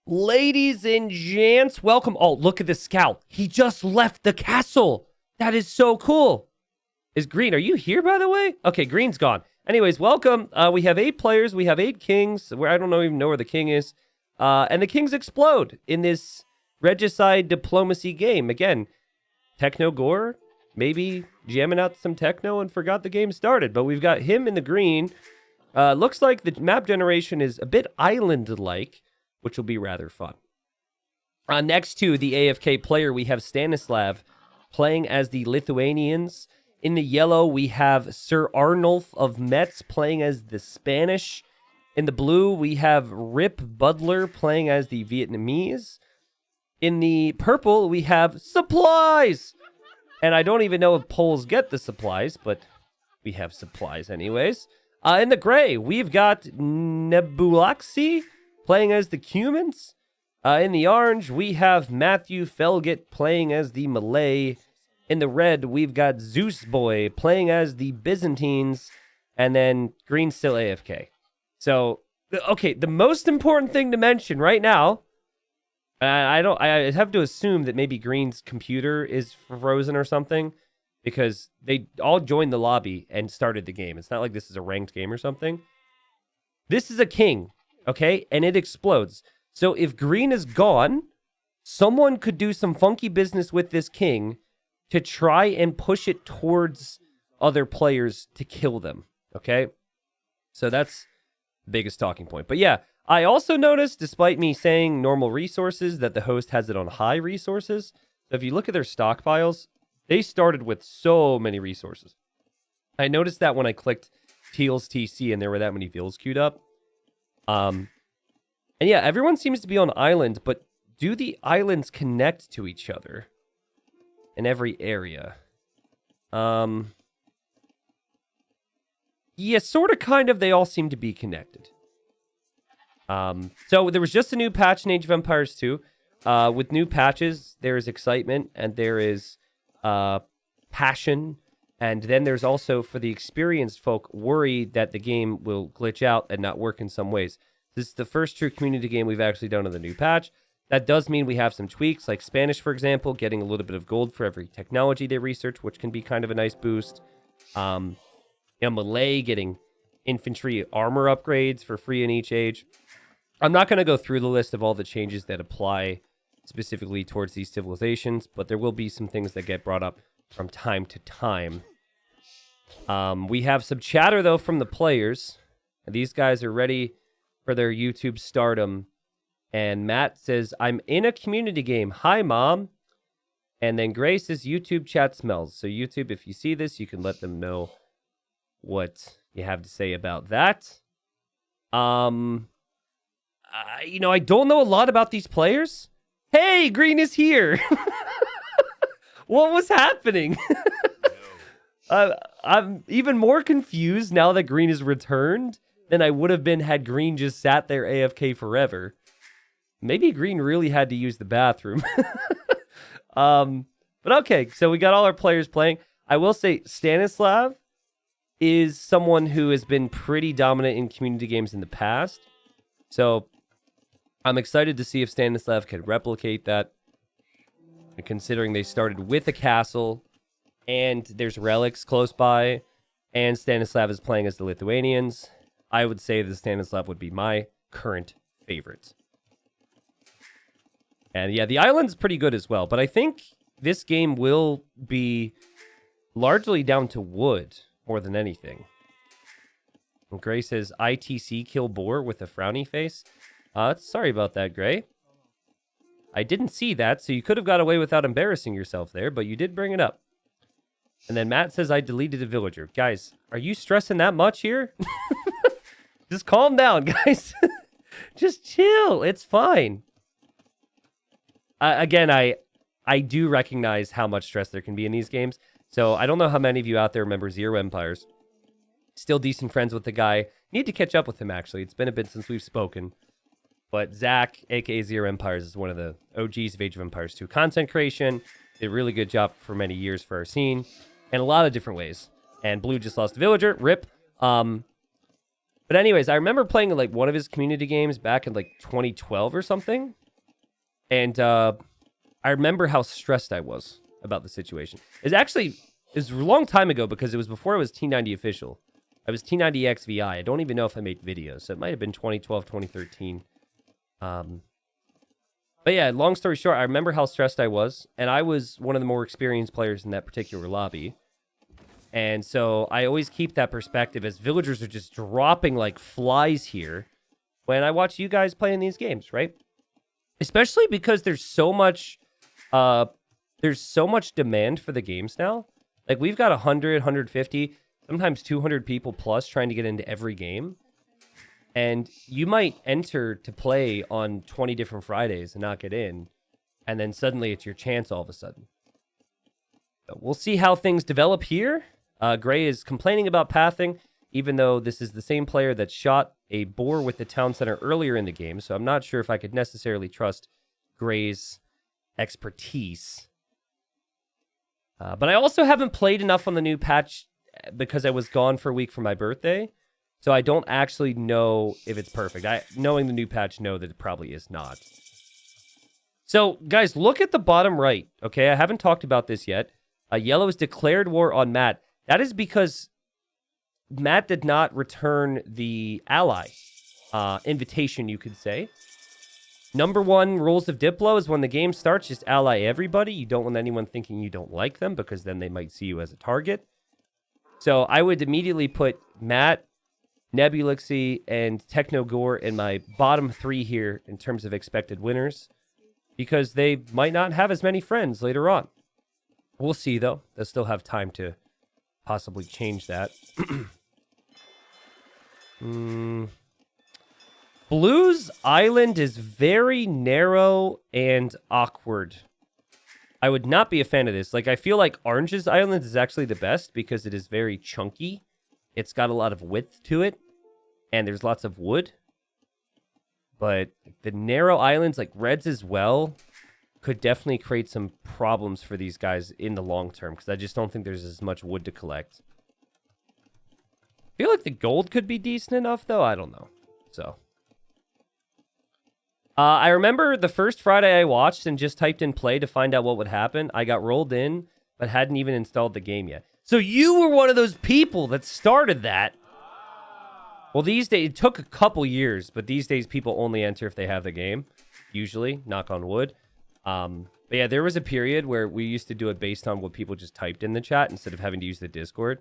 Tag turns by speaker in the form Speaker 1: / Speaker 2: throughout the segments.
Speaker 1: Ladies and gents, welcome. Oh, look at the scout. He just left the castle. That is so cool. Is Green, are you here, by the way? Okay, Green's gone. Anyways, welcome. We have 8 players. We have 8 kings. Where I don't even know where the king is. And the kings explode in this Regicide diplomacy game. Again, techno gore, maybe jamming out some techno and forgot the game started. But we've got him in the green. Looks like the map generation is a bit island-like, which will be rather fun. Next to the AFK player, we have Stanislav playing as the Lithuanians. In the yellow, we have Sir Arnulf of Metz playing as the Spanish. In the blue, we have Rip Butler playing as the Vietnamese. In the purple, we have Supplies! And I don't even know if Poles get the supplies, but we have supplies anyways. In the gray, we've got Nebulaxi playing as the Cumans. In the orange, we have Matthew Felgett playing as the Malay. In the red, we've got Zeus Boy playing as the Byzantines. And then green still AFK. So, okay, the most important thing to mention right now, I have to assume that maybe Green's computer is frozen or something, because they all joined the lobby and started the game. It's not like this is a ranked game or something. This is a king, okay? And it explodes. So if Green is gone, someone could do some funky business with this king to try and push it towards other players to kill them, okay? So that's the biggest talking point. But yeah, I also noticed, despite me saying normal resources, that the host has it on high resources. So if you look at their stockpiles, they started with so many resources. I noticed that when I clicked Teal's TC and there were that many villas queued up. And yeah, everyone seems to be on island, but do the islands connect to each other in every area? Yeah, sort of, kind of, they all seem to be connected. So there was just a new patch in Age of Empires 2. With new patches, there is excitement and there is passion. And then there's also, for the experienced folk, worry that the game will glitch out and not work in some ways. This is the first true community game we've actually done on the new patch. That does mean we have some tweaks, like Spanish, for example, getting a little bit of gold for every technology they research, which can be kind of a nice boost. Malay getting infantry armor upgrades for free in each age. I'm not going to go through the list of all the changes that apply specifically towards these civilizations, but there will be some things that get brought up from time to time. We have some chatter, though, from the players. These guys are ready for their YouTube stardom. And Matt says, I'm in a community game. Hi, Mom. And then Gray says, YouTube chat smells. So YouTube, if you see this, you can let them know what you have to say about that. I don't know a lot about these players. Hey, Green is here. What was happening? I'm even more confused now that Green is returned than I would have been had Green just sat there AFK forever. Maybe Green really had to use the bathroom. But okay, so we got all our players playing. I will say Stanislav is someone who has been pretty dominant in community games in the past. So I'm excited to see if Stanislav can replicate that. Considering they started with a castle, and there's relics close by, and Stanislav is playing as the Lithuanians, I would say that Stanislav would be my current favorite. And yeah, the island's pretty good as well, but I think this game will be largely down to wood more than anything. And Gray says, ITC kill boar with a frowny face. Sorry about that, Gray. I didn't see that, so you could have got away without embarrassing yourself there, but you did bring it up. And then Matt says, I deleted a villager. Guys, are you stressing that much here? Just calm down, guys. Just chill. It's fine. Again, I do recognize how much stress there can be in these games. So I don't know how many of you out there remember Zero Empires. Still decent friends with the guy. Need to catch up with him, actually. It's been a bit since we've spoken. But Zach, a.k.a. Zero Empires, is one of the OGs of Age of Empires 2 content creation. Did a really good job for many years for our scene. In a lot of different ways. And Blue just lost a villager. RIP. But anyways, I remember playing like one of his community games back in like 2012 or something. And I remember how stressed I was about the situation. It was a long time ago because it was before I was T90 official. I was T90XVI. I don't even know if I made videos. So it might have been 2012, 2013. But yeah, long story short, I remember how stressed I was. And I was one of the more experienced players in that particular lobby. And so I always keep that perspective as villagers are just dropping like flies here when I watch you guys playing these games, right? Especially because there's so much demand for the games now. Like we've got 100, 150, sometimes 200 people plus trying to get into every game. And you might enter to play on 20 different Fridays and not get in. And then suddenly it's your chance all of a sudden. So we'll see how things develop here. Gray is complaining about pathing, even though this is the same player that shot a boar with the town center earlier in the game. So I'm not sure if I could necessarily trust Gray's expertise. But I also haven't played enough on the new patch because I was gone for a week for my birthday. So I don't actually know if it's perfect. Knowing the new patch, know that it probably is not. So, guys, look at the bottom right, okay? I haven't talked about this yet. Yellow has declared war on Matt. That is because Matt did not return the ally invitation, you could say. Number one rules of Diplo is when the game starts, just ally everybody. You don't want anyone thinking you don't like them because then they might see you as a target. So I would immediately put Matt, Nebulixy, and Technogore in my bottom three here in terms of expected winners because they might not have as many friends later on. We'll see, though. They'll still have time to possibly change that. Blue's island is very narrow and awkward. I would not be a fan of this. Like, I feel like Orange's island is actually the best because it is very chunky. It's got a lot of width to it, and there's lots of wood. But the narrow islands, like Red's as well, could definitely create some problems for these guys in the long term because I just don't think there's as much wood to collect. I feel like the gold could be decent enough, though. I don't know. So, I remember the first Friday I watched and just typed in play to find out what would happen. I got rolled in, but hadn't even installed the game yet. So you were one of those people that started that. Well, these days, it took a couple years, but these days people only enter if they have the game. Usually, knock on wood. But yeah, there was a period where we used to do it based on what people just typed in the chat instead of having to use the Discord.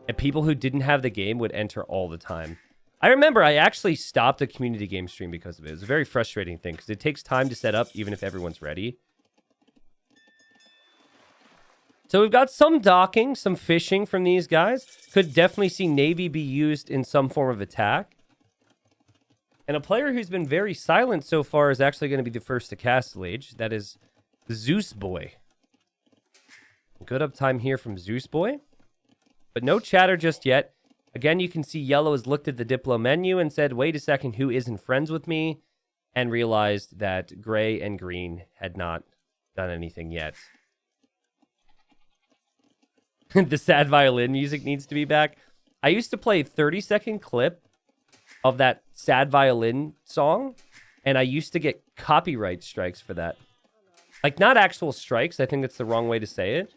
Speaker 1: And people who didn't have the game would enter all the time. I remember I actually stopped a community game stream because of it. It was a very frustrating thing because it takes time to set up even if everyone's ready. So we've got some docking, some fishing from these guys. Could definitely see Navy be used in some form of attack. And a player who's been very silent so far is actually going to be the first to Castle Age. That is Zeus Boy. Good uptime here from Zeus Boy. But no chatter just yet. Again, you can see Yellow has looked at the Diplo menu and said, wait a second, who isn't friends with me? And realized that Gray and Green had not done anything yet. The sad violin music needs to be back. I used to play a 30-second clip of that sad violin song, and I used to get copyright strikes for that. Like, not actual strikes, I think that's the wrong way to say it,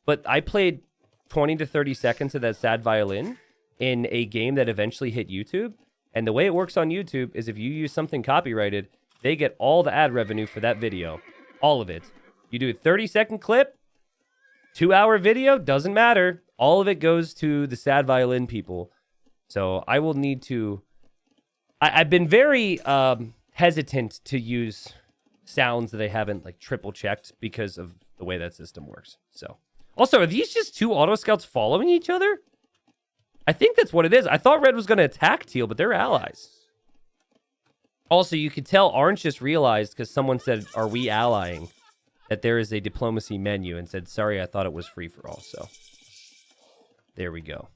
Speaker 1: but I played 20 to 30 seconds of that sad violin in a game that eventually hit YouTube, and the way it works on YouTube is if you use something copyrighted, they get all the ad revenue for that video. All of it. You do a 30-second clip, 2-hour video, doesn't matter. All of it goes to the sad violin people. So I will need to... I've been very hesitant to use sounds that I haven't like triple checked because of the way that system works. So, also, are these just two auto scouts following each other? I think that's what it is. I thought Red was going to attack Teal, but they're allies. Also, you could tell Orange just realized because someone said, "Are we allying?" that there is a diplomacy menu and said, "Sorry, I thought it was free for all." So, there we go.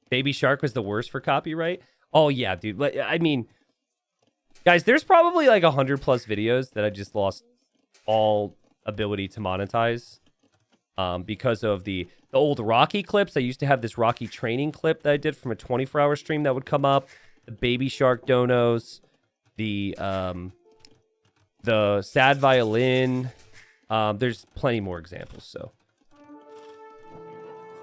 Speaker 1: Baby Shark was the worst for copyright. Oh, yeah, dude. I mean, guys, there's probably like 100 plus videos that I just lost all ability to monetize because of the old Rocky clips. I used to have this Rocky training clip that I did from a 24-hour stream that would come up. The baby shark donos, the sad violin. There's plenty more examples. So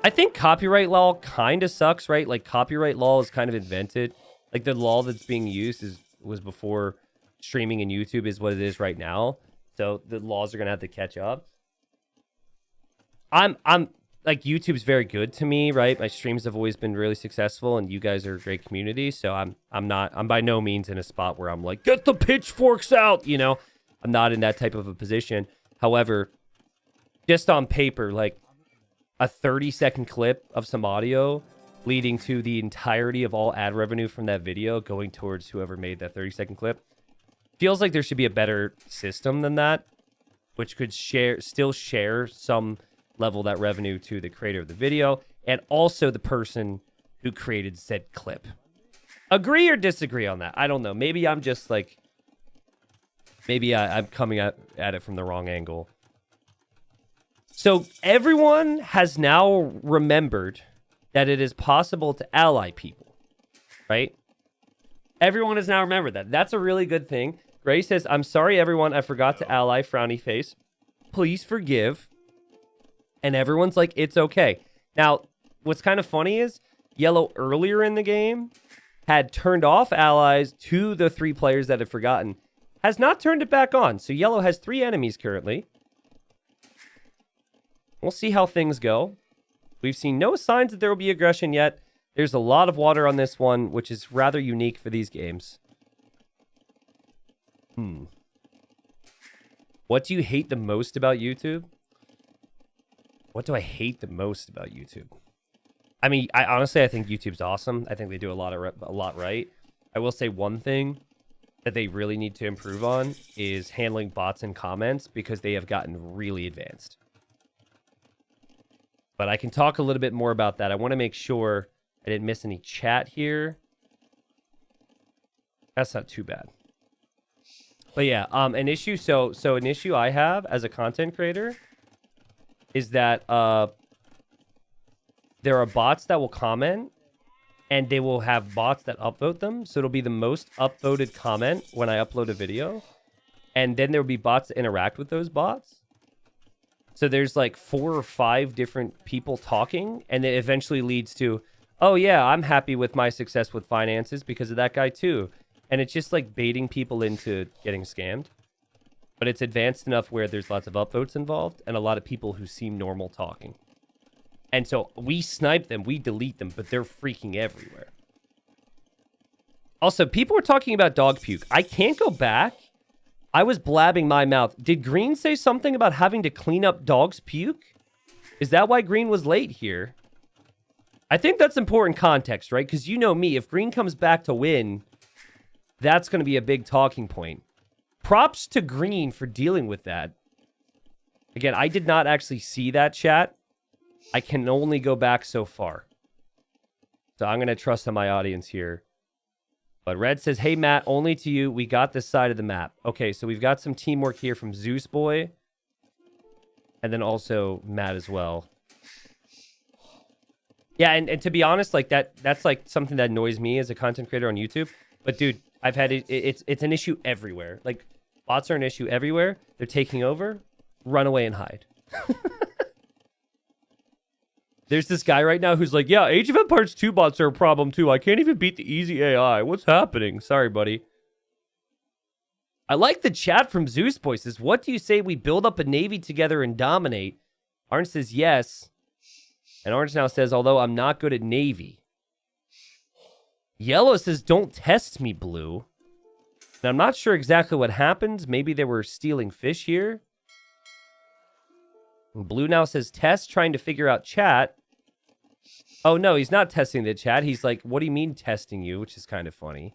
Speaker 1: I think copyright law kind of sucks, right? Like copyright law is kind of invented. Like the law that's being used was before streaming and YouTube is what it is right now. So the laws are gonna have to catch up. I'm like YouTube's very good to me, right? My streams have always been really successful, and you guys are a great community. So I'm by no means in a spot where I'm like, get the pitchforks out, you know. I'm not in that type of a position. However, just on paper, like a 30-second clip of some audio leading to the entirety of all ad revenue from that video going towards whoever made that 30-second clip feels like there should be a better system than that, which could still share some level of that revenue to the creator of the video and also the person who created said clip. Agree or disagree on that? I don't know. Maybe I'm just like, maybe I'm coming at it from the wrong angle. So everyone has now remembered that it is possible to ally people, right? Everyone has now remembered that. That's a really good thing. Gray says, I'm sorry, everyone. I forgot to ally, frowny face. Please forgive. And everyone's like, it's okay. Now, what's kind of funny is Yellow earlier in the game had turned off allies to the 3 players that had forgotten. Has not turned it back on. So Yellow has 3 enemies currently. We'll see how things go. We've seen no signs that there will be aggression yet. There's a lot of water on this one, which is rather unique for these games. What do you hate the most about YouTube? What do I hate the most about YouTube? I mean, I honestly think YouTube's awesome. I think they do a lot right. I will say one thing that they really need to improve on is handling bots and comments, because they have gotten really advanced. But I can talk a little bit more about that. I want to make sure I didn't miss any chat here. That's not too bad. But yeah, an issue. So an issue I have as a content creator is that there are bots that will comment, and they will have bots that upvote them. So it'll be the most upvoted comment when I upload a video, and then there will be bots that interact with those bots. So there's like 4 or 5 different people talking, and it eventually leads to, oh yeah, I'm happy with my success with finances because of that guy too. And it's just like baiting people into getting scammed. But it's advanced enough where there's lots of upvotes involved and a lot of people who seem normal talking. And so we snipe them, we delete them, but they're freaking everywhere. Also, people were talking about dog puke. I can't go back. I was blabbing my mouth. Did Green say something about having to clean up dog's puke? Is that why Green was late here? I think that's important context, right? Because you know me, if Green comes back to win, that's going to be a big talking point. Props to Green for dealing with that. Again, I did not actually see that chat. I can only go back so far. So I'm going to trust on my audience here. But Red says, hey, Matt, only to you. We got this side of the map. Okay, so we've got some teamwork here from Zeus Boy. And then also Matt as well. Yeah, and to be honest, like that's like something that annoys me as a content creator on YouTube. But dude, I've had it's an issue everywhere. Like bots are an issue everywhere. They're taking over. Run away and hide. There's this guy right now who's like, yeah, Age of Empires 2 bots are a problem too. I can't even beat the easy AI. What's happening? Sorry, buddy. I like the chat from Zeus Boy says, what do you say we build up a navy together and dominate? Orange says yes. And Orange now says, although I'm not good at navy. Yellow says, don't test me, Blue. Now, I'm not sure exactly what happened. Maybe they were stealing fish here. And Blue now says, test, trying to figure out chat. Oh, no, he's not testing the chat. He's like, what do you mean testing you? Which is kind of funny.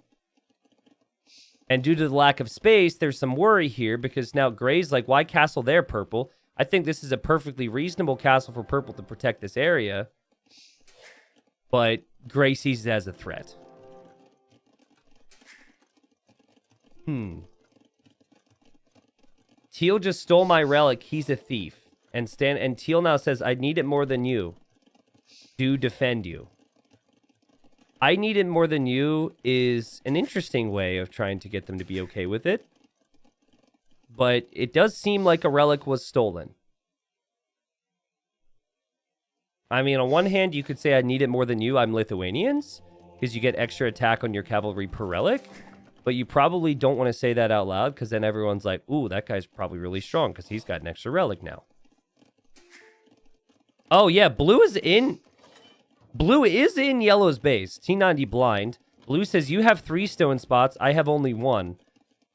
Speaker 1: And due to the lack of space, there's some worry here because now Gray's like, why castle there, Purple? I think this is a perfectly reasonable castle for Purple to protect this area. But Gray sees it as a threat. Teal just stole my relic. He's a thief. And Teal now says, I need it more than you. Do defend you. I need it more than you is an interesting way of trying to get them to be okay with it. But it does seem like a relic was stolen. I mean, on one hand, you could say I need it more than you. I'm Lithuanians. Because you get extra attack on your cavalry per relic. But you probably don't want to say that out loud. Because then everyone's like, ooh, that guy's probably really strong. Because he's got an extra relic now. Oh, yeah. Blue is in yellow's base. T90 blind. Blue says, you have 3 stone spots. I have only 1.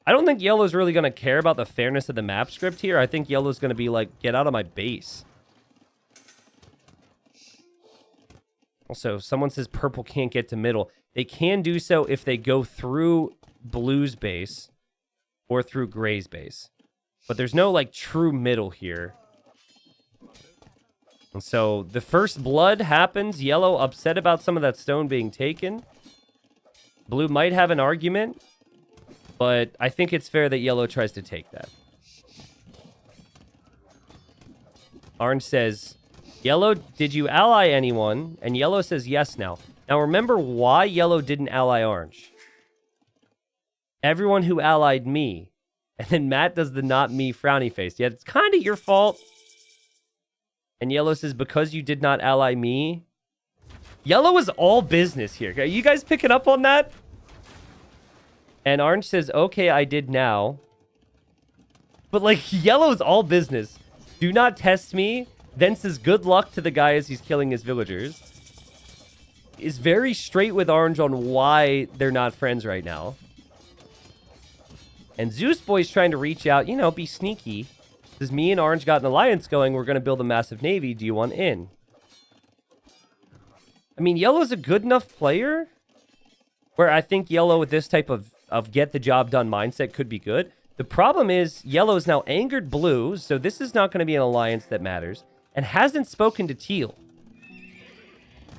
Speaker 1: I don't think yellow's really going to care about the fairness of the map script here. I think yellow's going to be like, get out of my base. Also, someone says purple can't get to middle. They can do so if they go through blue's base or through gray's base. But there's no, like, true middle here. And so the first blood happens. Yellow upset about some of that stone being taken. Blue might have an argument, but I think it's fair that yellow tries to take that. Orange says, yellow, did you ally anyone? And yellow says yes now. Now remember why yellow didn't ally orange. Everyone who allied me. And then Matt does the not me frowny face. Yeah, it's kind of your fault. And yellow says, because you did not ally me. Yellow is all business here. Are you guys picking up on that? And orange says, okay, I did now. But, like, yellow's all business. Do not test me. Then says, good luck to the guy as he's killing his villagers. Is very straight with orange on why they're not friends right now. And Zeus Boy's trying to reach out, you know, be sneaky. Says, me and orange got an alliance going. We're going to build a massive navy. Do you want in? I mean, yellow's a good enough player where I think yellow with this type of get the job done mindset could be good. The problem is yellow is now angered blue, so this is not going to be an alliance that matters, and hasn't spoken to teal.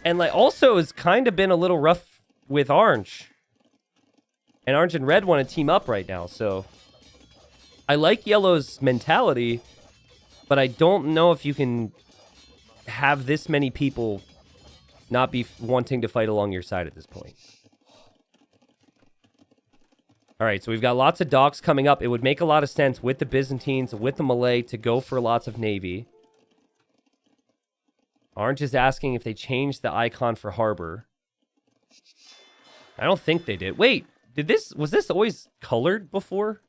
Speaker 1: And like also has kind of been a little rough with orange. And orange and red want to team up right now, so I like yellow's mentality, but I don't know if you can have this many people not be wanting to fight along your side at this point. All right, so we've got lots of docks coming up. It would make a lot of sense with the Byzantines, with the Malay, to go for lots of navy. Orange is asking if they changed the icon for harbor. I don't think they did. Wait, was this always colored before?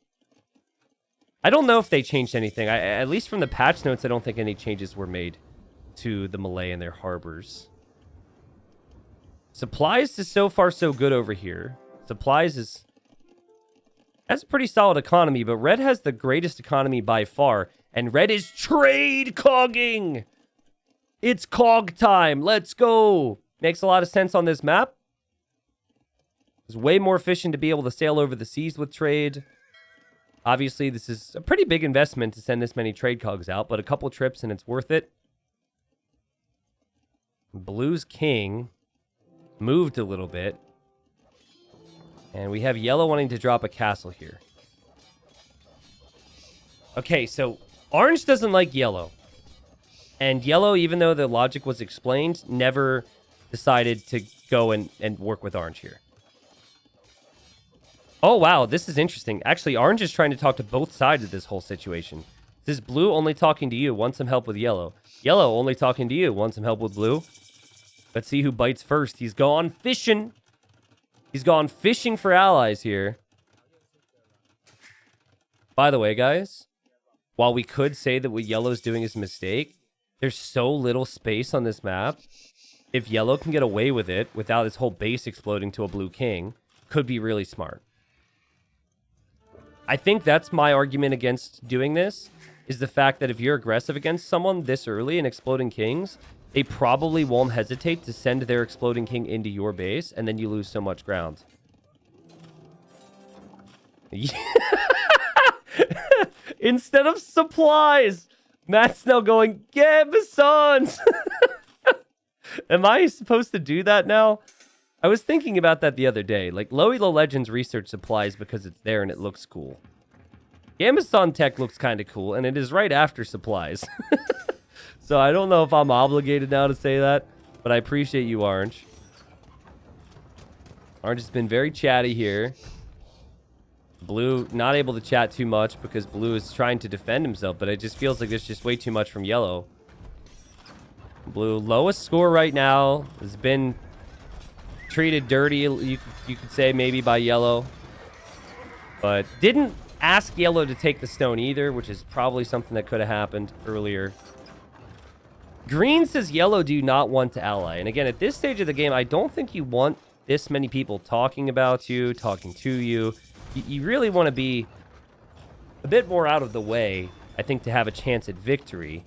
Speaker 1: I don't know if they changed anything. At least from the patch notes, I don't think any changes were made to the Malay and their harbors. Supplies is so far so good over here. Supplies has a pretty solid economy, but red has the greatest economy by far. And red is trade cogging. It's cog time. Let's go. Makes a lot of sense on this map. It's way more efficient to be able to sail over the seas with trade. Obviously, this is a pretty big investment to send this many trade cogs out, but a couple trips and it's worth it. Blue's king moved a little bit. And we have yellow wanting to drop a castle here. Okay, so orange doesn't like yellow. And yellow, even though the logic was explained, never decided to go and work with orange here. Oh, wow, this is interesting. Actually, orange is trying to talk to both sides of this whole situation. This is blue only talking to you, want some help with yellow. Yellow only talking to you, want some help with blue. Let's see who bites first. He's gone fishing. He's gone fishing for allies here. By the way, guys, while we could say that what yellow's doing is a mistake, there's so little space on this map. If yellow can get away with it without his whole base exploding to a blue king, could be really smart. I think that's my argument against doing this, is the fact that if you're aggressive against someone this early in exploding kings, they probably won't hesitate to send their exploding king into your base, and then you lose so much ground. Instead of supplies, Matt's now going, Gambasons! Am I supposed to do that now? I was thinking about that the other day. Like, Low Elo Legends research supplies because it's there and it looks cool. Gambasson tech looks kind of cool, and it is right after supplies. So I don't know if I'm obligated now to say that, but I appreciate you, Orange. Orange has been very chatty here. Blue not able to chat too much because Blue is trying to defend himself, but it just feels like there's just way too much from Yellow. Blue, lowest score right now, has been treated dirty, you could say, maybe by Yellow. But didn't ask Yellow to take the stone either, which is probably something that could have happened earlier. Green says Yellow do not want to ally. And again, at this stage of the game, I don't think you want this many people talking about you, talking to you. You really want to be a bit more out of the way, I think, to have a chance at victory.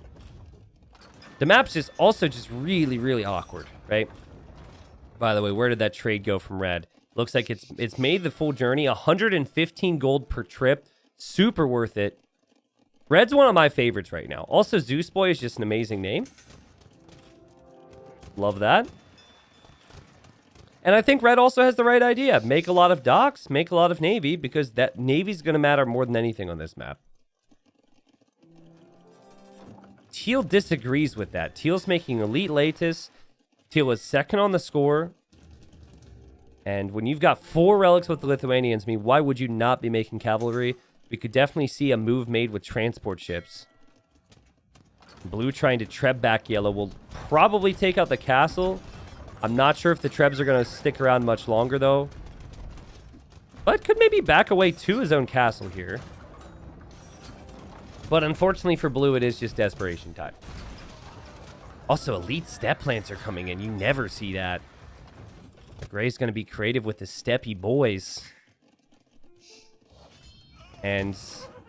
Speaker 1: The map's just also just really, really awkward, right? By the way, where did that trade go from Red? Looks like it's made the full journey. 115 gold per trip. Super worth it. Red's one of my favorites right now. Also, Zeus Boy is just an amazing name. Love that. And I think Red also has the right idea. Make a lot of docks, make a lot of Navy, because that Navy's going to matter more than anything on this map. Teal disagrees with that. Teal's making Elite Latus. Teal is second on the score. And when you've got 4 relics with the Lithuanians, I mean, why would you not be making cavalry? We could definitely see a move made with transport ships. Blue trying to treb back Yellow will probably take out the castle. I'm not sure if the Trebs are going to stick around much longer, though. But could maybe back away to his own castle here. But unfortunately for Blue, it is just desperation time. Also, elite step plants are coming in. You never see that. Gray's going to be creative with the steppy boys. And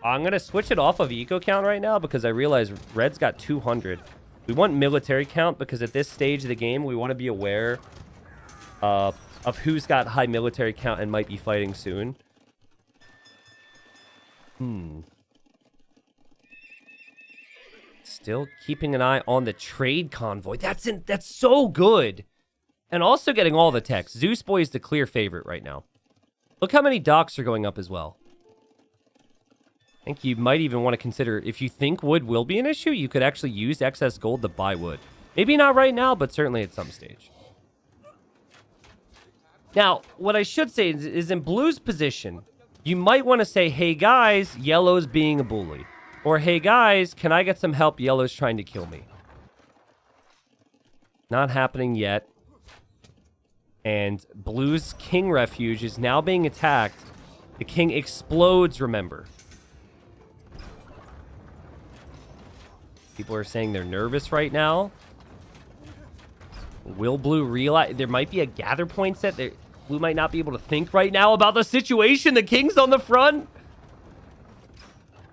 Speaker 1: I'm going to switch it off of eco count right now because I realize Red's got 200. We want military count because at this stage of the game, we want to be aware of who's got high military count and might be fighting soon. Still keeping an eye on the trade convoy. That's so good. And also getting all the techs. Zeus Boy is the clear favorite right now. Look how many docks are going up as well. I think you might even want to consider, if you think wood will be an issue, you could actually use excess gold to buy wood. Maybe not right now, but certainly at some stage. Now, what I should say is in Blue's position, you might want to say, hey guys, Yellow's being a bully. Or hey guys, can I get some help? Yellow's trying to kill me. Not happening yet. And Blue's King Refuge is now being attacked. The King explodes, remember. People are saying they're nervous right now. Will Blue realize there might be a gather point set? Blue might not be able to think right now about the situation. The King's on the front.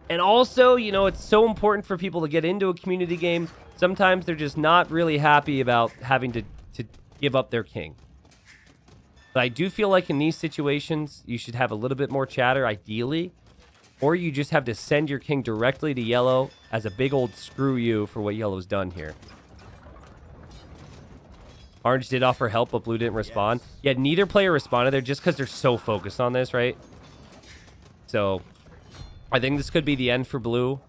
Speaker 1: And also, you know, it's so important for people to get into a community game. Sometimes they're just not really happy about having to give up their king. But I do feel like in these situations, you should have a little bit more chatter, ideally. Or you just have to send your king directly to Yellow as a big old screw you for what Yellow's done here. Orange did offer help, but Blue didn't respond. Yeah, neither player responded there just because they're so focused on this, right? So, I think this could be the end for Blue.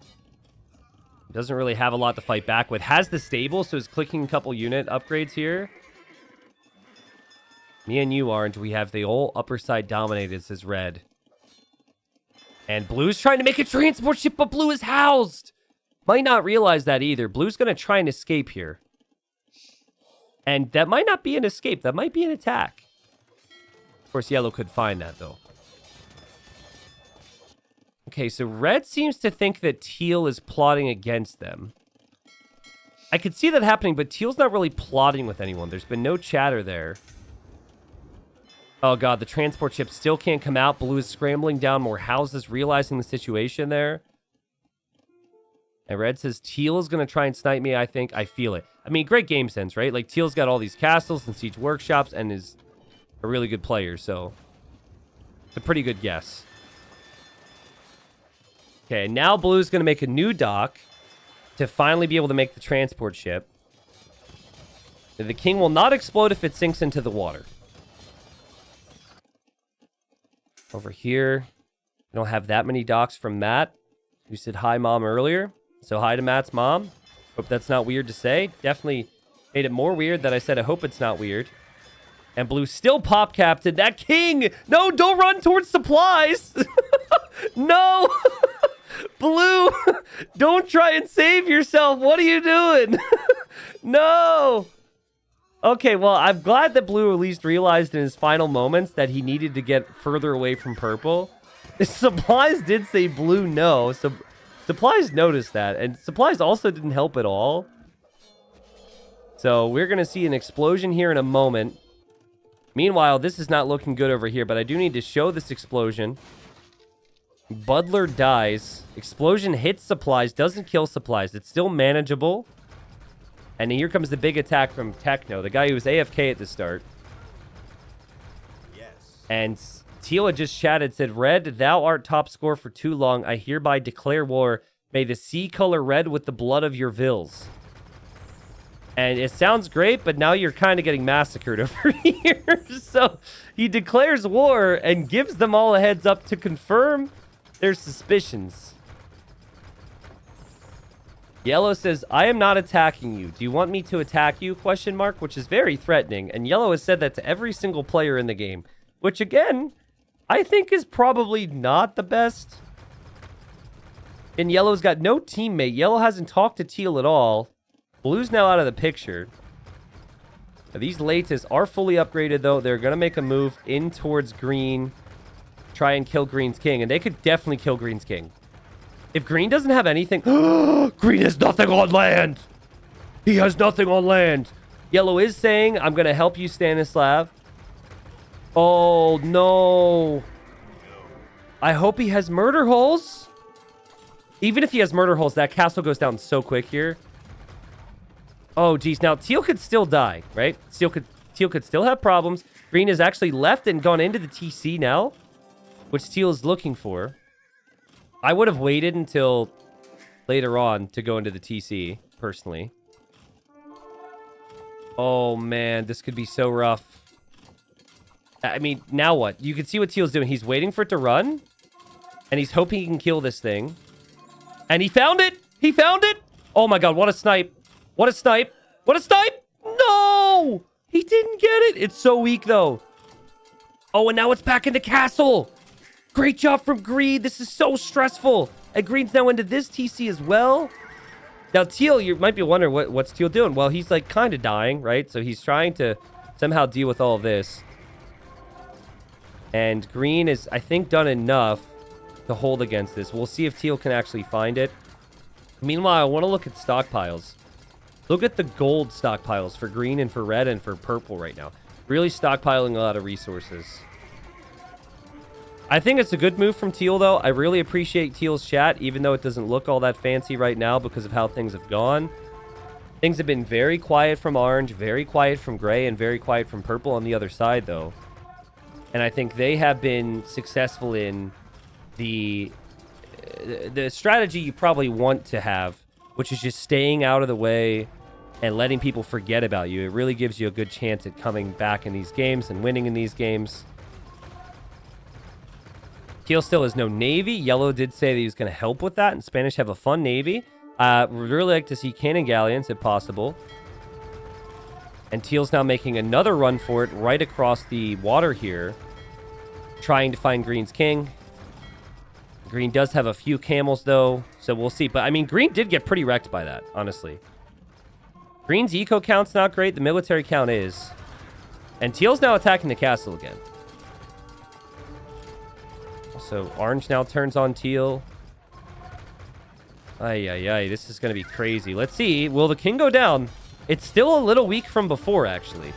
Speaker 1: Doesn't really have a lot to fight back with. Has the stable, so is clicking a couple unit upgrades here. Me and you, Orange, we have the whole upper side dominated, says Red. And Blue's trying to make a transport ship, but Blue is housed. Might not realize that either. Blue's going to try and escape here. And that might not be an escape. That might be an attack. Of course, Yellow could find that, though. Okay, so Red seems to think that Teal is plotting against them. I could see that happening, but Teal's not really plotting with anyone. There's been no chatter there. Oh, God, the transport ship still can't come out. Blue is scrambling down more houses, realizing the situation there. And Red says, Teal is going to try and snipe me, I think. I feel it. I mean, great game sense, right? Like, Teal's got all these castles and siege workshops and is a really good player, so it's a pretty good guess. Okay, now Blue's going to make a new dock to finally be able to make the transport ship. The King will not explode if it sinks into the water. Over here, we don't have that many docks from Matt, who said hi, Mom, earlier. So hi to Matt's mom. Hope that's not weird to say. Definitely made it more weird that I said I hope it's not weird. And blue still pop captain. That king! No, don't run towards supplies! No! Blue! Don't try and save yourself! What are you doing? No! Okay, well, I'm glad that blue at least realized in his final moments that he needed to get further away from purple. Supplies did say blue no, so supplies noticed that. And supplies also didn't help at all. So we're going to see an explosion here in a moment. Meanwhile, this is not looking good over here, but I do need to show this explosion. Butler dies. Explosion hits supplies, doesn't kill supplies. It's still manageable. And here comes the big attack from Techno, the guy who was AFK at the start. Yes. And Teal had just chatted, said, Red, thou art top score for too long. I hereby declare war. May the sea color red with the blood of your vills. And it sounds great, but now you're kind of getting massacred over here. So he declares war and gives them all a heads up to confirm their suspicions. Yellow says, I am not attacking you. Do you want me to attack you? Question mark, which is very threatening. And Yellow has said that to every single player in the game, which again, I think is probably not the best. And Yellow's got no teammate. Yellow hasn't talked to Teal at all. Blue's now out of the picture. Now, these Latus are fully upgraded, though. They're going to make a move in towards green. Try and kill green's king. And they could definitely kill green's king. If green doesn't have anything... Green has nothing on land! He has nothing on land! Yellow is saying, I'm going to help you, Stanislav. Oh, no. I hope he has murder holes. Even if he has murder holes, that castle goes down so quick here. Oh, geez. Now, Teal could still die, right? Teal could still have problems. Green has actually left and gone into the TC now, which Teal is looking for. I would have waited until later on to go into the TC, personally. Oh, man. This could be so rough. I mean, now what? You can see what Teal's doing. He's waiting for it to run, and he's hoping he can kill this thing. And he found it! He found it! Oh, my God. What a snipe. What a snipe. What a snipe! No! He didn't get it. It's so weak, though. Oh, and now it's back in the castle. Great job from Green. This is so stressful. And Green's now into this TC as well. Now, Teal, you might be wondering, what's Teal doing? Well, he's, like, kind of dying, right? So he's trying to somehow deal with all of this. And Green is, I think, done enough to hold against this. We'll see if Teal can actually find it. Meanwhile, I want to look at stockpiles. Look at the gold stockpiles for green and for red and for purple right now. Really stockpiling a lot of resources. I think it's a good move from Teal, though. I really appreciate Teal's chat, even though it doesn't look all that fancy right now because of how things have gone. Things have been very quiet from orange, very quiet from gray, and very quiet from purple on the other side, though. And I think they have been successful in the strategy you probably want to have, which is just staying out of the way and letting people forget about you. It really gives you a good chance at coming back in these games and winning in these games. Teal still has no navy. Yellow did say that he was going to help with that, and Spanish have a fun navy. Would really like to see cannon galleons if possible. And Teal's now making another run for it right across the water here, trying to find Green's king. Green does have a few camels, though, so we'll see. But, I mean, Green did get pretty wrecked by that, honestly. Green's eco count's not great. The military count is. And Teal's now attacking the castle again. So, orange now turns on Teal. Ay, ay, ay. This is going to be crazy. Let's see. Will the king go down? It's still a little weak from before, actually.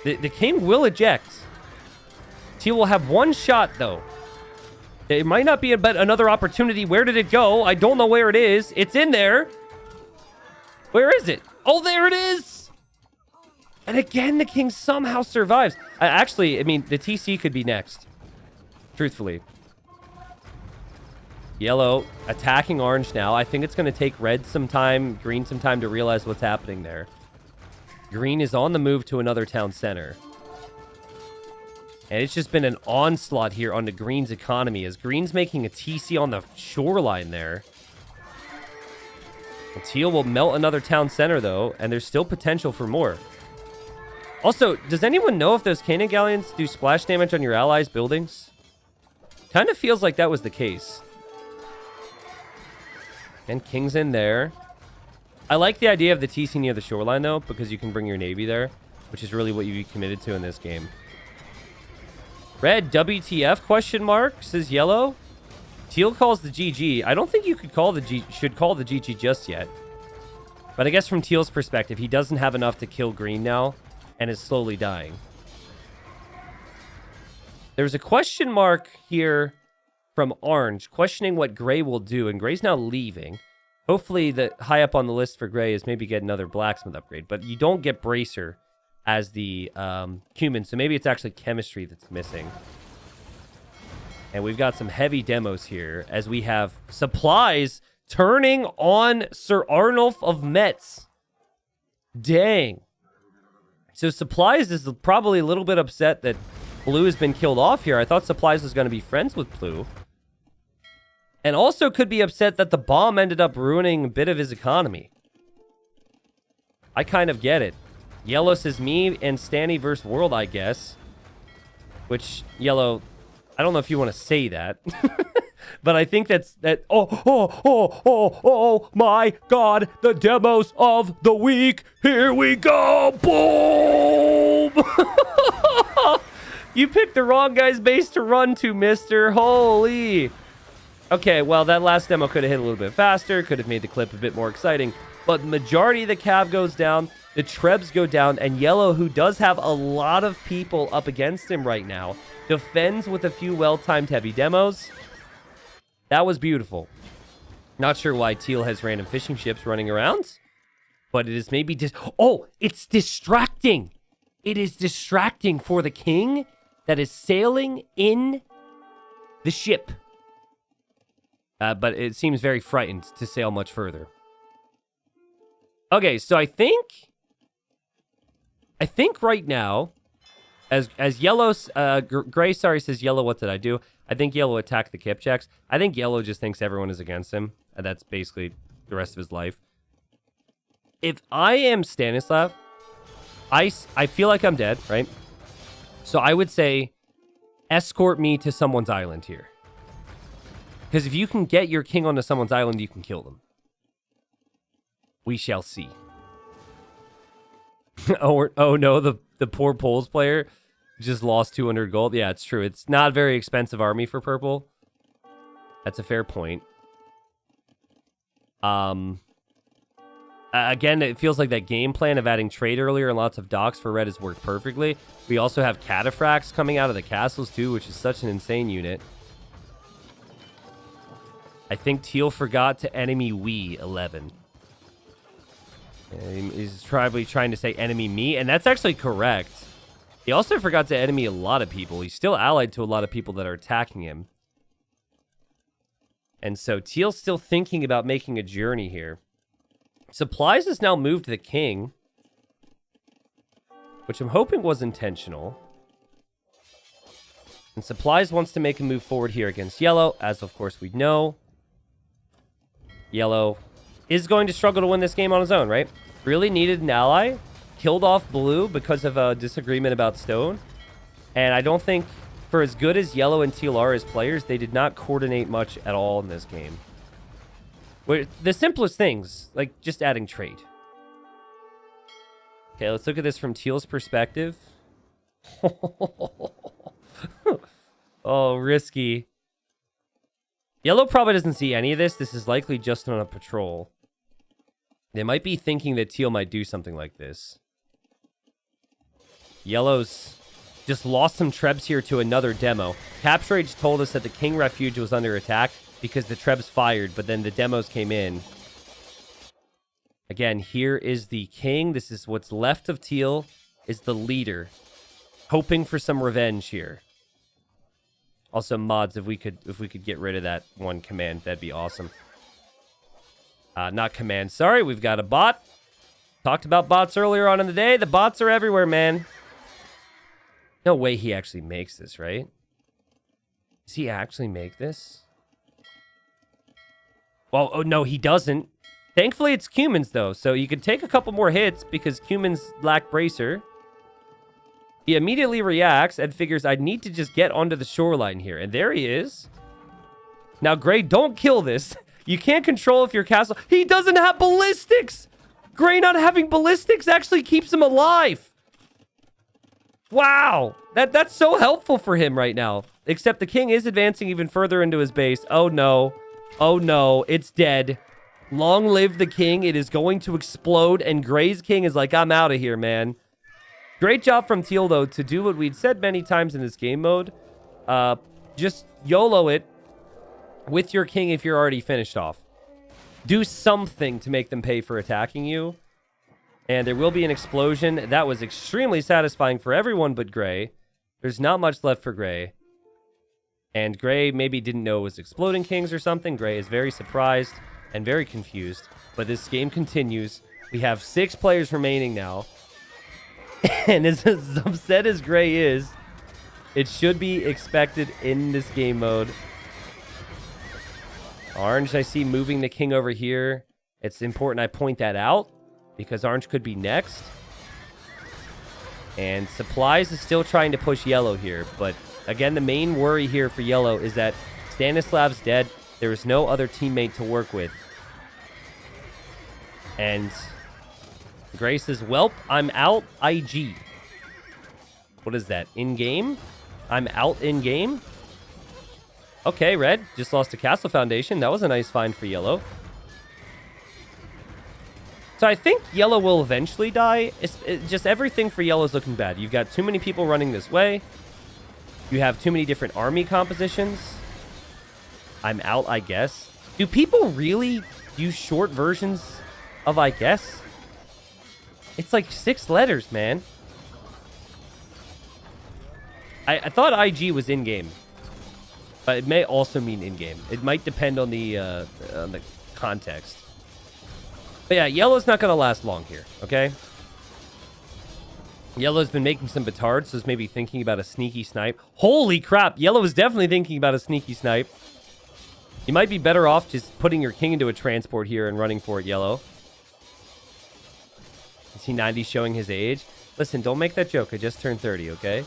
Speaker 1: The king will eject. Teal will have one shot, though. It might not be another opportunity. Where did it go? I don't know where it is. It's in there. Where is it? Oh, there it is. And again, the king somehow survives. Actually, I mean, the TC could be next. Truthfully. Yellow attacking orange now. I think it's going to take red some time, green some time to realize what's happening there. Green is on the move to another town center. And it's just been an onslaught here onto Green's economy as Green's making a TC on the shoreline there. Teal will melt another town center, though, and there's still potential for more. Also, does anyone know if those cannon galleons do splash damage on your allies' buildings? Kind of feels like that was the case. And King's in there. I like the idea of the TC near the shoreline, though, because you can bring your navy there, which is really what you committed to in this game. Red, WTF, question mark, says yellow. Teal calls the GG. I don't think you should call the GG just yet. But I guess from Teal's perspective, he doesn't have enough to kill green now and is slowly dying. There's a question mark here from orange, questioning what gray will do, and gray's now leaving. Hopefully, the high up on the list for gray is maybe get another blacksmith upgrade, but you don't get bracer as the cumin, so maybe it's actually chemistry that's missing. And we've got some heavy demos here as we have supplies turning on Sir Arnulf of Metz. Dang. So supplies is probably a little bit upset that Blue has been killed off here. I thought supplies was going to be friends with Blue. And also could be upset that the bomb ended up ruining a bit of his economy. I kind of get it. Yellow says me and Stanny versus World, I guess. Which, Yellow, I don't know if you want to say that. But I think oh my God, the demos of the week. Here we go. Boom. You picked the wrong guy's base to run to, mister. Holy. Okay, well, that last demo could have hit a little bit faster, could have made the clip a bit more exciting, but the majority of the cav goes down, the trebs go down, and Yellow, who does have a lot of people up against him right now, defends with a few well-timed heavy demos. That was beautiful. Not sure why Teal has random fishing ships running around, but it is maybe just... Oh, it's distracting! It is distracting for the king that is sailing in the ship. But it seems very frightened to sail much further. Okay, so I think right now, as Yellow, Gray, sorry, says Yellow, what did I do? I think Yellow attacked the Kipchaks. I think Yellow just thinks everyone is against him, and that's basically the rest of his life. If I am Stanislav, I feel like I'm dead, right? So I would say, escort me to someone's island here. Because if you can get your king onto someone's island, you can kill them. We shall see. oh no, the poor Poles player just lost 200 gold. Yeah, it's true. It's not a very expensive army for purple. That's a fair point. Again, it feels like that game plan of adding trade earlier and lots of docks for red has worked perfectly. We also have cataphracts coming out of the castles too, which is such an insane unit. I think Teal forgot to enemy we 11. He's probably trying to say enemy me, and that's actually correct. He also forgot to enemy a lot of people. He's still allied to a lot of people that are attacking him. And so Teal's still thinking about making a journey here. Supplies has now moved the king, which I'm hoping was intentional. And Supplies wants to make a move forward here against Yellow, as of course we know. Yellow is going to struggle to win this game on his own, right? Really needed an ally. Killed off Blue because of a disagreement about stone. And I don't think, for as good as Yellow and Teal are as players, they did not coordinate much at all in this game. The simplest things, like just adding trade. Okay, let's look at this from Teal's perspective. Oh, risky. Yellow probably doesn't see any of this. This is likely just on a patrol. They might be thinking that Teal might do something like this. Yellow's just lost some trebs here to another demo. Capture Age told us that the King Refuge was under attack because the trebs fired, but then the demos came in. Again, here is the king. This is what's left of Teal, is the leader. Hoping for some revenge here. Also, mods, if we could get rid of that one command, that'd be awesome. Not command, sorry, we've got a bot. Talked about bots earlier on in the day. The bots are everywhere, man. No way he actually makes this, right? Does he actually make this? Well, oh no, he doesn't. Thankfully, it's humans, though, so you can take a couple more hits because humans lack bracer. He immediately reacts and figures, I need to just get onto the shoreline here. And there he is. Now, Gray, don't kill this. You can't control if your castle... He doesn't have ballistics! Gray not having ballistics actually keeps him alive. Wow. That's so helpful for him right now. Except the king is advancing even further into his base. Oh, no. Oh, no. It's dead. Long live the king. It is going to explode. And Gray's king is like, I'm out of here, man. Great job from Teal, though, to do what we'd said many times in this game mode. Just YOLO it with your king if you're already finished off. Do something to make them pay for attacking you. And there will be an explosion. That was extremely satisfying for everyone but Gray. There's not much left for Gray. And Gray maybe didn't know it was exploding kings or something. Gray is very surprised and very confused. But this game continues. We have 6 players remaining now. And as upset as Gray is, it should be expected in this game mode. Orange, I see moving the king over here. It's important I point that out because Orange could be next. And Supplies is still trying to push Yellow here. But again, the main worry here for Yellow is that Stanislav's dead. There is no other teammate to work with. And Gray says, welp, I'm out, IG. What is that? In-game? I'm out in-game? Okay, Red. Just lost a castle foundation. That was a nice find for Yellow. So I think Yellow will eventually die. Just everything for Yellow is looking bad. You've got too many people running this way. You have too many different army compositions. I'm out, I guess. Do people really use short versions of I guess? It's like 6 letters, man. I thought IG was in-game. But it may also mean in-game. It might depend on the context. But yeah, Yellow's not going to last long here, okay? Yellow's been making some petards, so is maybe thinking about a sneaky snipe. Holy crap! Yellow is definitely thinking about a sneaky snipe. You might be better off just putting your king into a transport here and running for it, Yellow. Is he 90 showing his age? Listen, don't make that joke. I just turned 30, okay?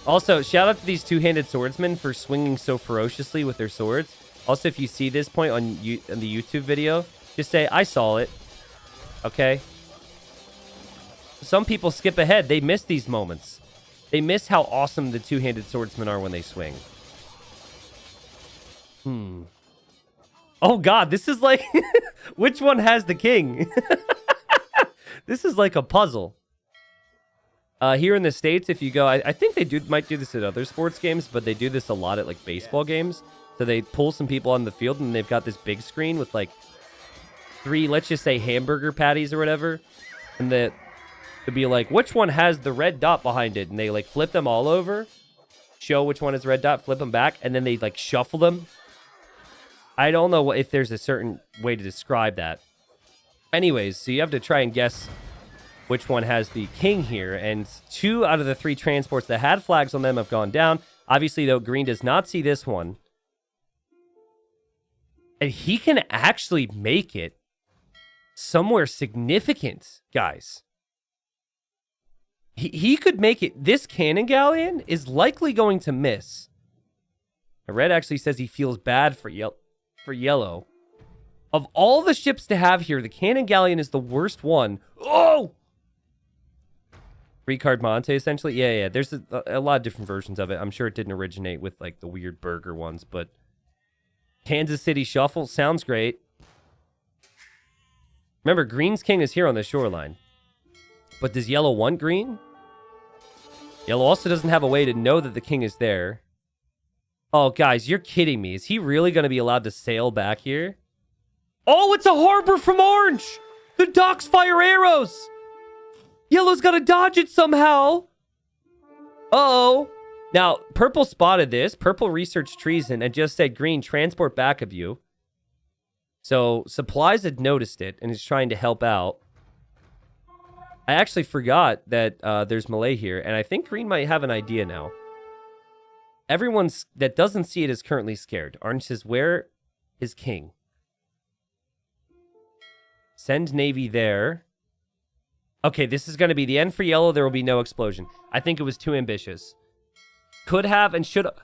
Speaker 1: Also, shout out to these two-handed swordsmen for swinging so ferociously with their swords. Also, if you see this point on the YouTube video, just say, I saw it. Okay? Some people skip ahead. They miss these moments. They miss how awesome the two-handed swordsmen are when they swing. Oh, God. This is like... Which one has the king? This is like a puzzle. Here in the States, if you go... I think they might do this at other sports games, but they do this a lot at, like, baseball games. So they pull some people on the field, and they've got this big screen with, like, 3, let's just say, hamburger patties or whatever. And it'd be like, which one has the red dot behind it? And they, like, flip them all over, show which one is red dot, flip them back, and then they, like, shuffle them. I don't know if there's a certain way to describe that. Anyways, so you have to try and guess which one has the king here. And 2 out of the 3 transports that had flags on them have gone down. Obviously, though, green does not see this one. And he can actually make it somewhere significant, guys. He could make it. This cannon galleon is likely going to miss. Red actually says he feels bad for Yellow. Of all the ships to have here, the cannon galleon is the worst one. Oh! Ricard Monte, essentially. Yeah. There's a lot of different versions of it. I'm sure it didn't originate with, like, the weird burger ones, but Kansas City Shuffle sounds great. Remember, green's king is here on the shoreline. But does yellow want green? Yellow also doesn't have a way to know that the king is there. Oh, guys, you're kidding me. Is he really going to be allowed to sail back here? Oh, it's a harbor from orange! The docks fire arrows! Yellow's got to dodge it somehow! Uh-oh. Now, purple spotted this. Purple researched treason and just said, green, transport back of you. So, Supplies had noticed it and is trying to help out. I actually forgot that there's Malay here, and I think green might have an idea now. Everyone that doesn't see it is currently scared. Orange says, where is king? Send Navy there. Okay, this is going to be the end for yellow. There will be no explosion. I think it was too ambitious. Could have and should have.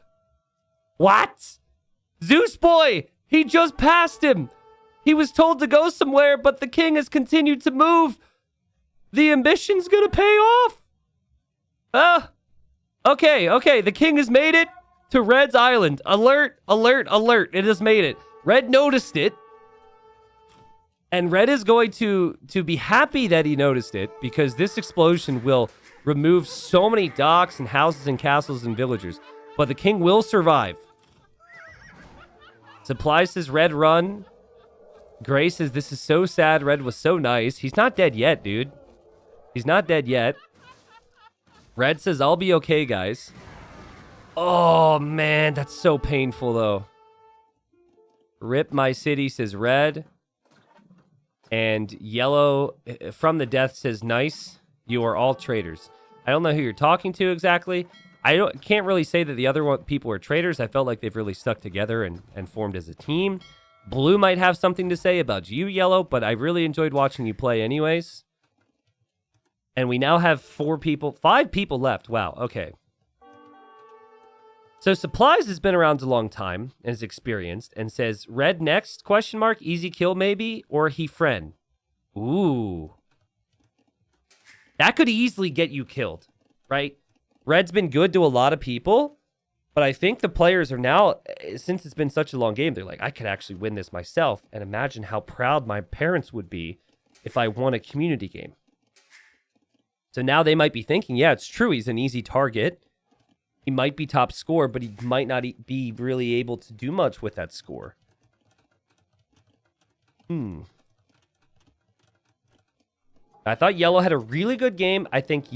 Speaker 1: What? Zeus boy! He just passed him! He was told to go somewhere, but the king has continued to move. The ambition's gonna pay off. Okay. The king has made it to Red's island. Alert. It has made it. Red noticed it. And Red is going to be happy that he noticed it, because this explosion will remove so many docks and houses and castles and villagers. But the king will survive. Supply says Red run. Gray says this is so sad. Red was so nice. He's not dead yet, dude. He's not dead yet. Red says I'll be okay, guys. Oh, man. That's so painful, though. Rip my city, says Red. And yellow from the death says nice. You are all traitors. I don't know who you're talking to exactly. Can't really say that the other people are traitors. I felt like they've really stuck together and formed as a team. Blue might have something to say about you, Yellow, but I really enjoyed watching you play anyways. And we now have 5 people left. Wow, okay. So Supplies has been around a long time and is experienced and says, Red next, ? Easy kill maybe, or he friend. Ooh. That could easily get you killed, right? Red's been good to a lot of people. But I think the players are now, since it's been such a long game, they're like, I could actually win this myself. And imagine how proud my parents would be if I won a community game. So now they might be thinking, yeah, it's true. He's an easy target. He might be top score, but he might not be really able to do much with that score. I thought Yellow had a really good game. I think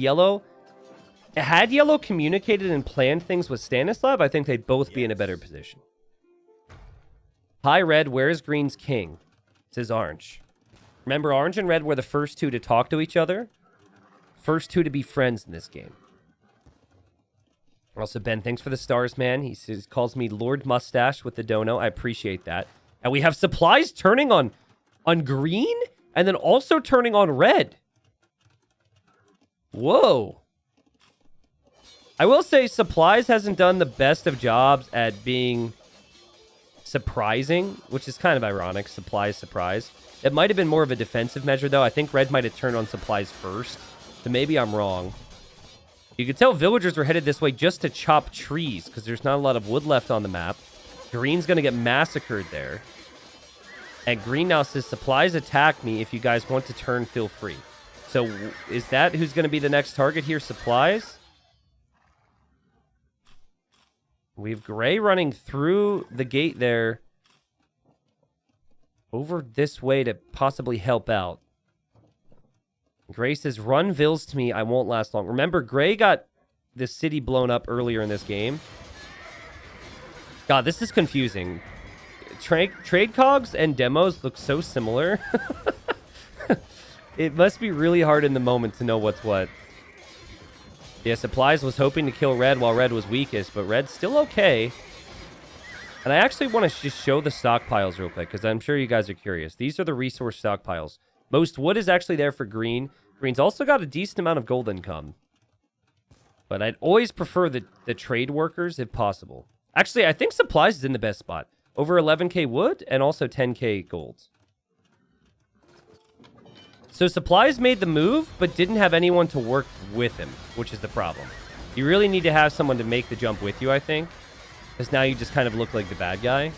Speaker 1: had Yellow communicated and planned things with Stanislav, I think they'd both be in a better position. Hi, Red. Where's Green's king? Says Orange. Remember, Orange and Red were the first 2 to talk to each other. First 2 to be friends in this game. Also, Ben, thanks for the stars, man. He calls me Lord Mustache with the dono. I appreciate that. And we have Supplies turning on Green and then also turning on Red. Whoa. I will say Supplies hasn't done the best of jobs at being surprising, which is kind of ironic. Surprise. It might have been more of a defensive measure, though. I think Red might have turned on Supplies first, so maybe I'm wrong. You can tell villagers were headed this way just to chop trees, because there's not a lot of wood left on the map. Green's going to get massacred there. And Green now says, Supplies attack me. If you guys want to turn, feel free. So is that who's going to be the next target here? Supplies? We have Gray running through the gate there. Over this way to possibly help out. Gray says, run Vills to me. I won't last long. Remember, Gray got this city blown up earlier in this game. God, this is confusing. Trade cogs and demos look so similar. It must be really hard in the moment to know what's what. Yeah, Supplies was hoping to kill Red while Red was weakest, but Red's still okay. And I actually want to just show the stockpiles real quick, because I'm sure you guys are curious. These are the resource stockpiles. Most wood is actually there for Green. Green's also got a decent amount of gold income. But I'd always prefer the trade workers if possible. Actually, I think Supplies is in the best spot. Over 11k wood and also 10k gold. So Supplies made the move, but didn't have anyone to work with him, which is the problem. You really need to have someone to make the jump with you, I think. Because now you just kind of look like the bad guy.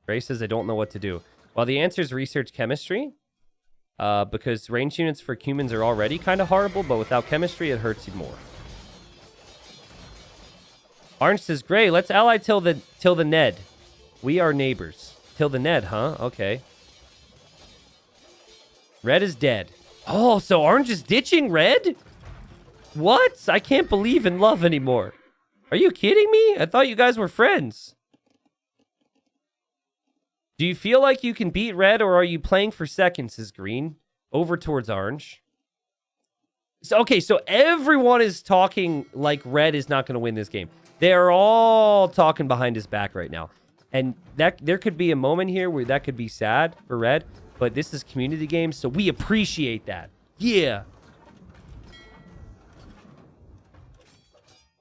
Speaker 1: Ray says, I don't know what to do. Well, the answer is research chemistry. Because range units for humans are already kind of horrible, but without chemistry, it hurts you more. Orange says, Gray, let's ally till the Ned. We are neighbors. Till the Ned, huh? Okay. Red is dead. Oh, so Orange is ditching Red? What? I can't believe in love anymore. Are you kidding me? I thought you guys were friends. Do you feel like you can beat Red, or are you playing for seconds, says Green? Over towards Orange. So, okay, so everyone is talking like Red is not going to win this game. They're all talking behind his back right now. And that there could be a moment here where that could be sad for red, but this is community games, so we appreciate that. Yeah.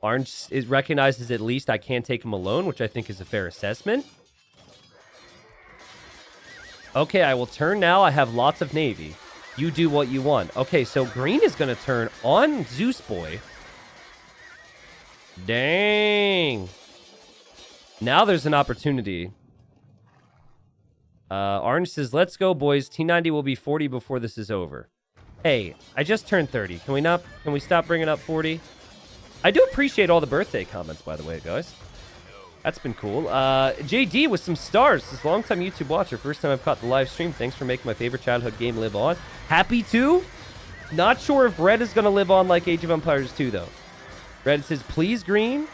Speaker 1: Orange recognizes at least I can't take him alone, which I think is a fair assessment. Okay, I will turn now. I have lots of navy. You do what you want. Okay, so green is going to turn on Zeus Boy. Dang. Now there's an opportunity. Orange says, let's go, boys. T90 will be 40 before this is over. Hey, I just turned 30. Can we stop bringing up 40? I do appreciate all the birthday comments, by the way, guys. That's been cool. JD with some stars. This long-time YouTube watcher. First time I've caught the live stream. Thanks for making my favorite childhood game live on. Happy to. Not sure if red is going to live on like Age of Empires 2, though. Red says, please, green,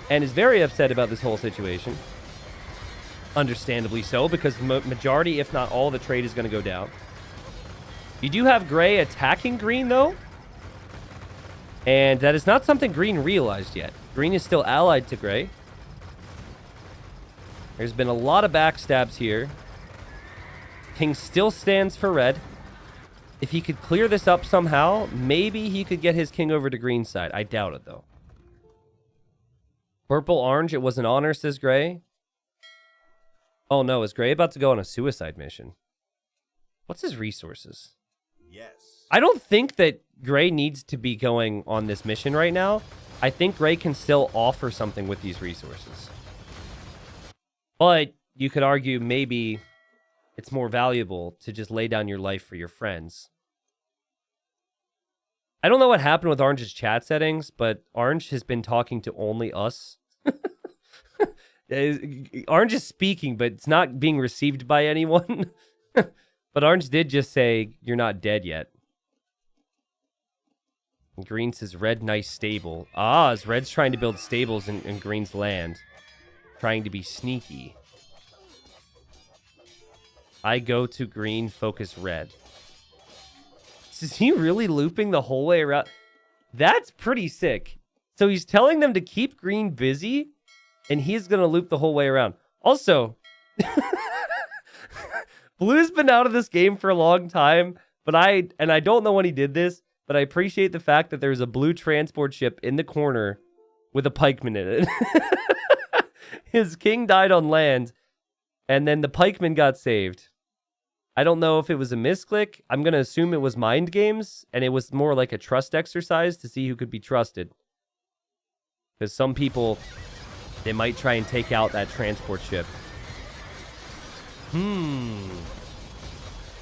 Speaker 1: and is very upset about this whole situation. Understandably so, because majority, if not all, the trade is going to go down. You do have gray attacking green, though. And that is not something green realized yet. Green is still allied to gray. There's been a lot of backstabs here. King still stands for red. If he could clear this up somehow, maybe he could get his king over to green side. I doubt it, though. Purple, orange, it was an honor, says gray. Oh, no, is gray about to go on a suicide mission? What's his resources?
Speaker 2: Yes.
Speaker 1: I don't think that gray needs to be going on this mission right now. I think gray can still offer something with these resources. But you could argue maybe it's more valuable to just lay down your life for your friends. I don't know what happened with Orange's chat settings, but Orange has been talking to only us. Orange is speaking, but it's not being received by anyone. But Orange did just say, you're not dead yet. And Green says, red, nice stable. Ah, as Red's trying to build stables in Green's land. Trying to be sneaky. I go to green, focus red. Is he really looping the whole way around? That's pretty sick. So he's telling them to keep green busy, and he's going to loop the whole way around. Also, Blue's been out of this game for a long time, but I don't know when he did this, but I appreciate the fact that there's a blue transport ship in the corner with a pikeman in it. His king died on land, and then the pikeman got saved. I don't know if it was a misclick. I'm going to assume it was mind games, and it was more like a trust exercise to see who could be trusted. Because some people, they might try and take out that transport ship.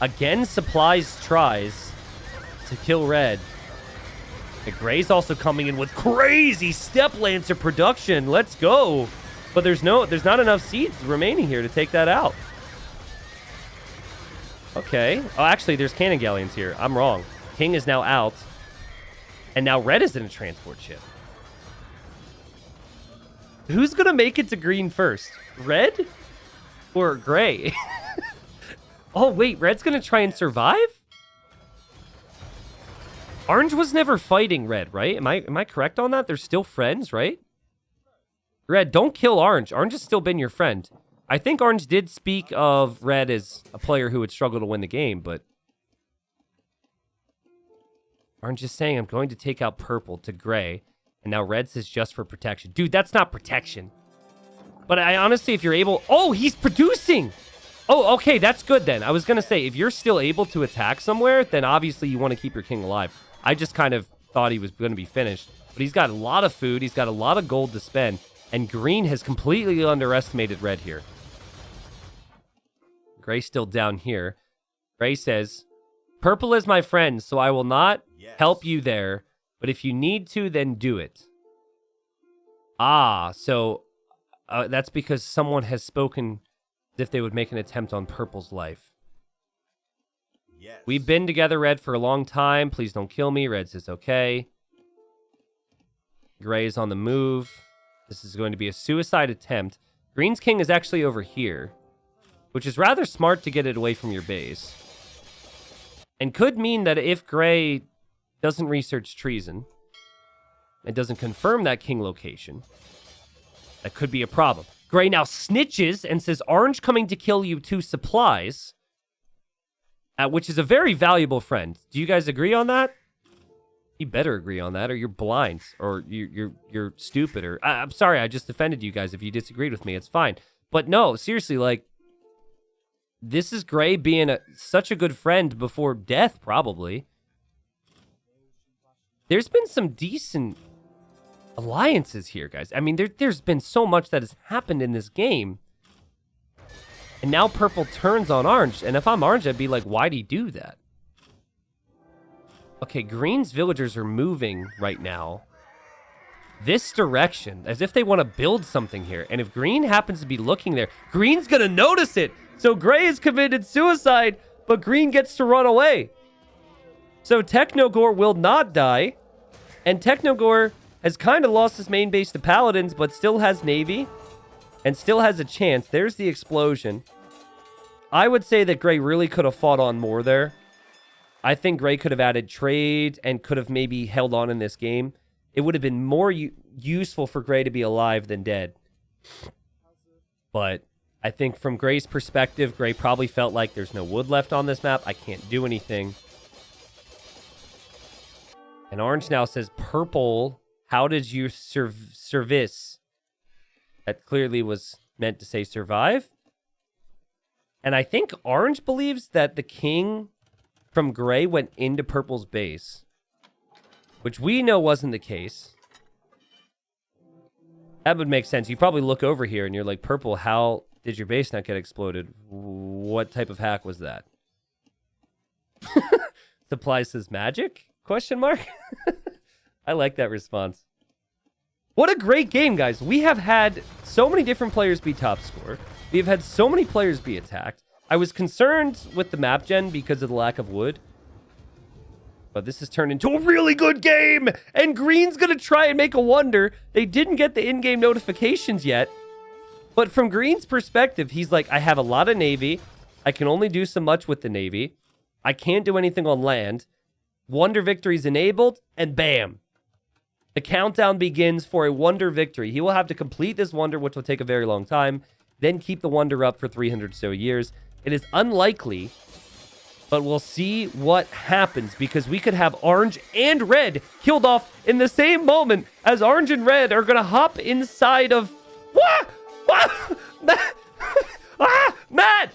Speaker 1: Again, supplies tries to kill red. And gray's also coming in with crazy step lancer production. Let's go. But there's not enough seeds remaining here to take that out. Okay. Oh, actually, there's cannon galleons here. I'm wrong. King is now out. And now red is in a transport ship. Who's going to make it to green first? Red or gray? Oh, wait. Red's going to try and survive? Orange was never fighting red, right? Am I correct on that? They're still friends, right? Red, don't kill Orange. Orange has still been your friend. I think Orange did speak of red as a player who would struggle to win the game, but Orange is saying, I'm going to take out purple to gray, and now red says just for protection. Dude, that's not protection. But I honestly, if you're able... Oh, he's producing! Oh, okay, that's good then. I was going to say, if you're still able to attack somewhere, then obviously you want to keep your king alive. I just kind of thought he was going to be finished. But he's got a lot of food. He's got a lot of gold to spend. And green has completely underestimated red here. Gray's still down here. Gray says, purple is my friend, so I will not help you there. But if you need to, then do it. Ah, so that's because someone has spoken as if they would make an attempt on purple's life.
Speaker 2: Yes.
Speaker 1: We've been together, red, for a long time. Please don't kill me. Red says, okay. Gray is on the move. This is going to be a suicide attempt. Green's king is actually over here, which is rather smart to get it away from your base. And could mean that if gray doesn't research treason and doesn't confirm that king location, that could be a problem. Gray now snitches and says, orange coming to kill you 2 supplies, which is a very valuable friend. Do you guys agree on that? You better agree on that, or you're blind, or you're stupid, or I'm sorry, I just offended you guys. If you disagreed with me, it's fine. But no, seriously, like, this is Gray being such a good friend before death, probably. There's been some decent alliances here, guys. I mean, there's been so much that has happened in this game. And now purple turns on orange. And if I'm orange, I'd be like, why'd he do that? Okay, green's villagers are moving right now this direction, as if they want to build something here. And if green happens to be looking there, green's going to notice it. So gray has committed suicide, but green gets to run away. So Technogore will not die. And Technogore has kind of lost his main base to paladins, but still has navy and still has a chance. There's the explosion. I would say that gray really could have fought on more there. I think gray could have added trade and could have maybe held on in this game. It would have been more useful for gray to be alive than dead. But I think from gray's perspective, gray probably felt like there's no wood left on this map. I can't do anything. And orange now says, purple, how did you service? That clearly was meant to say survive. And I think orange believes that the king from gray went into purple's base, which we know wasn't the case. That would make sense. You probably look over here and you're like, purple, how did your base not get exploded? What type of hack was that? Supply says magic? Question mark? I like that response. What a great game, guys. We have had so many different players be top scorer. We have had so many players be attacked. I was concerned with the map gen because of the lack of wood. But this has turned into a really good game. And green's going to try and make a wonder. They didn't get the in-game notifications yet. But from green's perspective, he's like, I have a lot of navy. I can only do so much with the navy. I can't do anything on land. Wonder victory's enabled. And bam. The countdown begins for a wonder victory. He will have to complete this wonder, which will take a very long time. Then keep the wonder up for 300 or so years. It is unlikely, but we'll see what happens, because we could have orange and red killed off in the same moment as orange and red are going to hop inside of... What? Matt! Matt!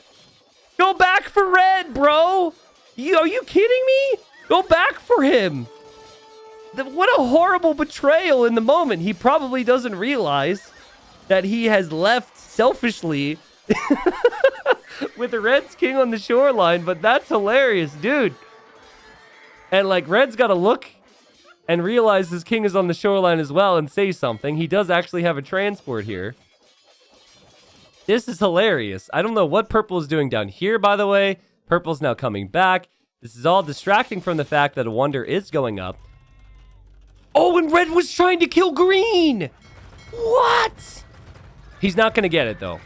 Speaker 1: Go back for red, bro! Are you kidding me? Go back for him! What a horrible betrayal in the moment. He probably doesn't realize that he has left selfishly with the Red's king on the shoreline, but that's hilarious, dude. And like, Red's got to look and realize his king is on the shoreline as well and say something. He does actually have a transport here. This is hilarious. I don't know what purple is doing down here, by the way. Purple's now coming back. This is all distracting from the fact that a wonder is going up. Oh, and red was trying to kill green. What? He's not going to get it, though.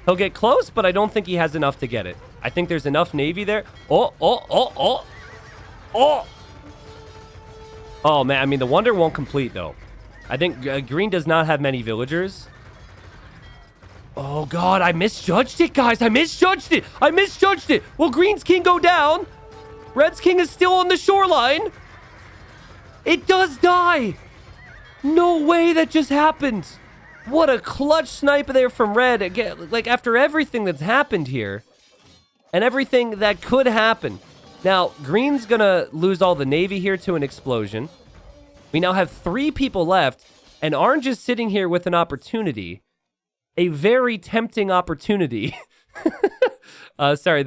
Speaker 1: He'll get close, but I don't think he has enough to get it. I think there's enough navy there. Oh. Oh, man. I mean, the wonder won't complete, though. I think green does not have many villagers. Oh, God. I misjudged it, guys. I misjudged it. Will green's king go down? Red's king is still on the shoreline. It does die. No way that just happened. What a clutch sniper there from red. Again, like, after everything that's happened here and everything that could happen. Now, green's gonna lose all the navy here to an explosion. We now have 3 people left, and orange is sitting here with an opportunity. A very tempting opportunity. Sorry,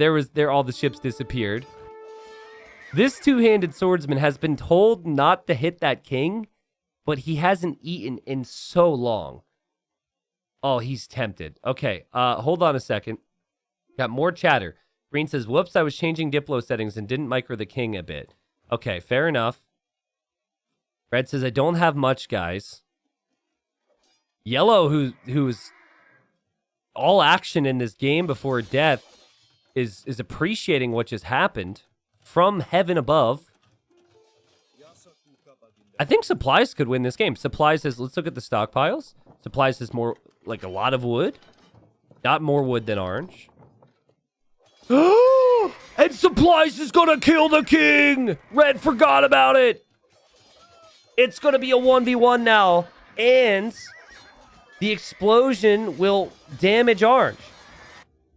Speaker 1: all the ships disappeared. This two-handed swordsman has been told not to hit that king, but he hasn't eaten in so long. Oh, he's tempted. Okay, hold on a second. Got more chatter. Green says, whoops, I was changing Diplo settings and didn't micro the king a bit. Okay, fair enough. Red says, I don't have much, guys. Yellow, who's all action in this game before death, is appreciating what just happened from heaven above. I think Supplies could win this game. Supplies says, let's look at the stockpiles. Supplies says more like a lot of wood. Got more wood than orange. And supplies is gonna kill the king! Red forgot about it! It's gonna be a 1v1 now. And the explosion will damage orange.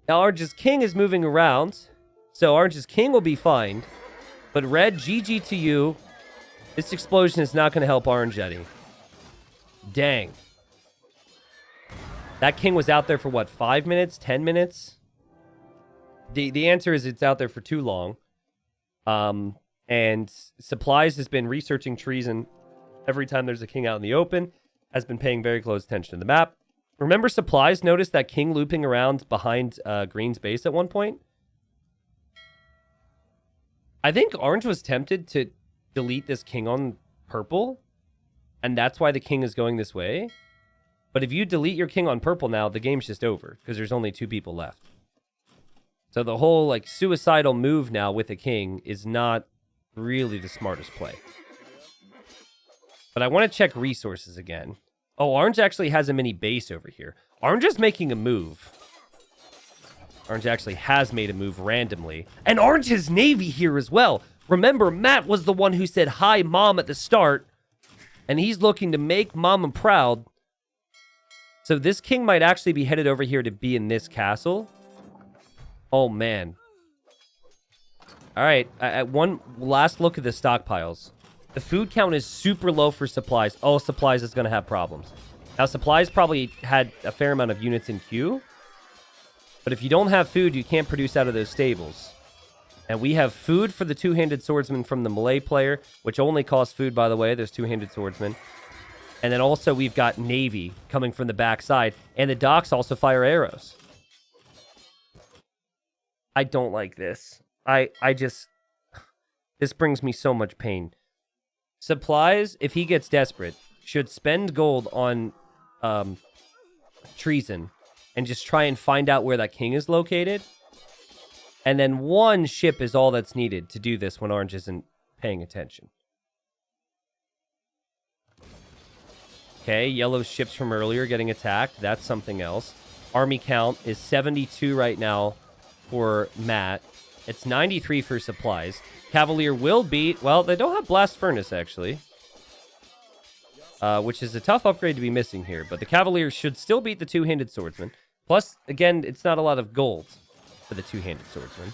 Speaker 1: Now orange's king is moving around. So orange's king will be fine. But red, GG to you. This explosion is not gonna help orange any. Dang. That king was out there for what, 5 minutes, 10 minutes? The answer is it's out there for too long. And Supplies has been researching treason every time there's a king out in the open, has been paying very close attention to the map. Remember Supplies noticed that king looping around behind Green's base at one point? I think orange was tempted to delete this king on purple, and that's why the king is going this way. But if you delete your king on purple now, the game's just over, because there's only 2 people left. So the whole, like, suicidal move now with a king is not really the smartest play. But I want to check resources again. Oh, orange actually has a mini base over here. Orange is making a move. Orange actually has made a move randomly. And orange has navy here as well. Remember, Matt was the one who said, "Hi, Mom," at the start. And he's looking to make Mama proud. So this king might actually be headed over here to be in this castle. Oh, man. All right. At one last look at the stockpiles. The food count is super low for supplies. Oh, supplies is going to have problems. Now, supplies probably had a fair amount of units in queue. But if you don't have food, you can't produce out of those stables. And we have food for the two-handed swordsman from the Malay player, which only costs food, by the way. There's two-handed swordsman. And then also we've got navy coming from the backside. And the docks also fire arrows. I don't like this. I just... This brings me so much pain. Supplies, if he gets desperate, should spend gold on treason and just try and find out where that king is located. And then one ship is all that's needed to do this when orange isn't paying attention. Okay, yellow ships from earlier getting attacked. That's something else. Army count is 72 right now for Matt. It's 93 for supplies. Cavalier will beat... Well, they don't have Blast Furnace, actually. Which is a tough upgrade to be missing here. But the Cavalier should still beat the two-handed swordsman. Plus, again, it's not a lot of gold for the two-handed swordsman.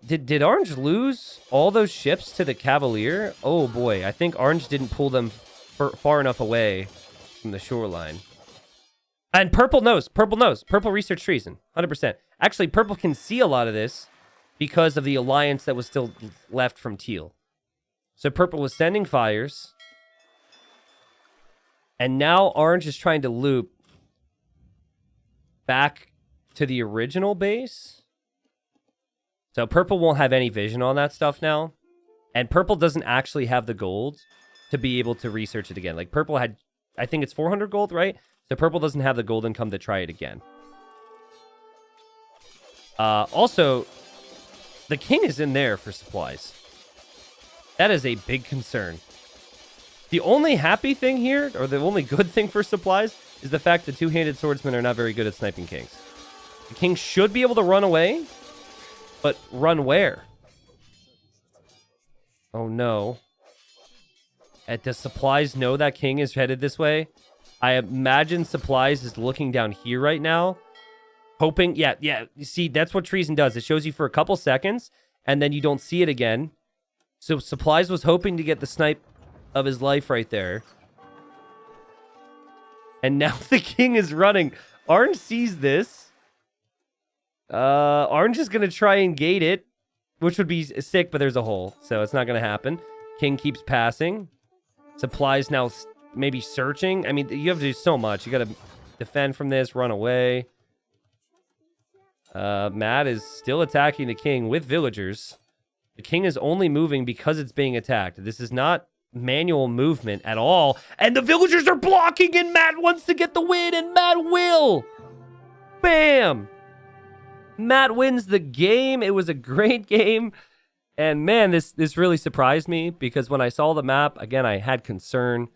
Speaker 1: Did Orange lose all those ships to the Cavalier? Oh, boy. I think Orange didn't pull them far enough away from the shoreline. And Purple knows. Purple knows. Purple research treason. 100%. Actually, Purple can see a lot of this because of the alliance that was still left from Teal. So Purple was sending fires. And now Orange is trying to loop back to the original base. So Purple won't have any vision on that stuff now. And Purple doesn't actually have the gold to be able to research it again. Like Purple had, I think it's 400 gold, right? So Purple doesn't have the gold income to try it again. Also, the king is in there for supplies. That is a big concern. The only happy thing here, or the only good thing for supplies, is the fact that two-handed swordsmen are not very good at sniping kings. The king should be able to run away, but run where? Oh no. Does supplies know that king is headed this way? I imagine supplies is looking down here right now. Hoping, yeah. You see, that's what treason does. It shows you for a couple seconds, and then you don't see it again. So supplies was hoping to get the snipe of his life right there. And now the king is running. Orange sees this. Orange is going to try and gate it, which would be sick, but there's a hole, so it's not going to happen. King keeps passing. Supplies now maybe searching. I mean, you have to do so much. You got to defend from this, run away. Matt is still attacking the king with villagers. The king is only moving because it's being attacked. This is not manual movement at all. And the villagers are blocking, and Matt wants to get the win, and Matt will. Bam! Matt wins the game. It was a great game. And man, this really surprised me because when I saw the map, again, I had concern.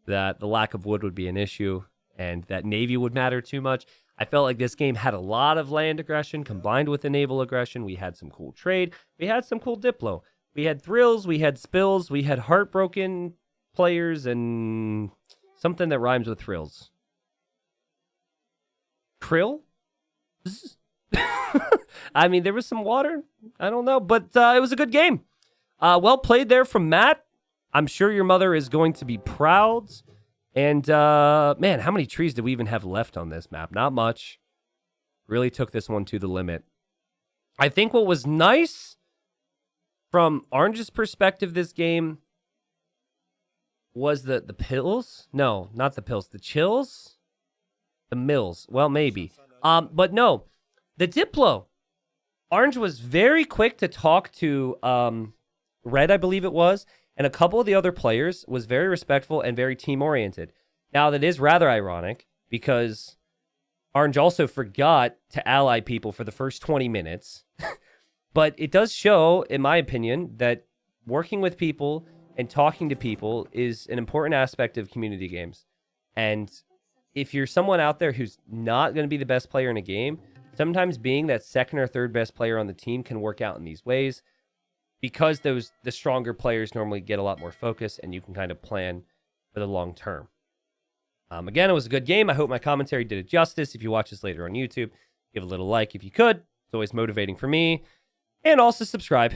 Speaker 1: that the lack of wood would be an issue and that Navy would matter too much. I felt like this game had a lot of land aggression combined with the naval aggression. We had some cool trade. We had some cool Diplo. We had thrills. We had spills. We had heartbroken players and something that rhymes with thrills. Krill? I mean, there was some water. I don't know, but it was a good game. Well played there from Matt. I'm sure your mother is going to be proud. And, man, how many trees did we even have left on this map? Not much. Really took this one to the limit. I think what was nice from Orange's perspective this game was the pills. No, not the pills. The chills? The mills. Well, maybe. But no, the Diplo. Orange was very quick to talk to Red, I believe it was, and a couple of the other players, was very respectful and very team-oriented. Now, that is rather ironic because Orange also forgot to ally people for the first 20 minutes. But it does show, in my opinion, that working with people and talking to people is an important aspect of community games. And if you're someone out there who's not going to be the best player in a game, sometimes being that second or third best player on the team can work out in these ways because the stronger players normally get a lot more focus and you can kind of plan for the long term. Again, it was a good game. I hope my commentary did it justice. If you watch this later on YouTube, give a little like if you could. It's always motivating for me. And also subscribe,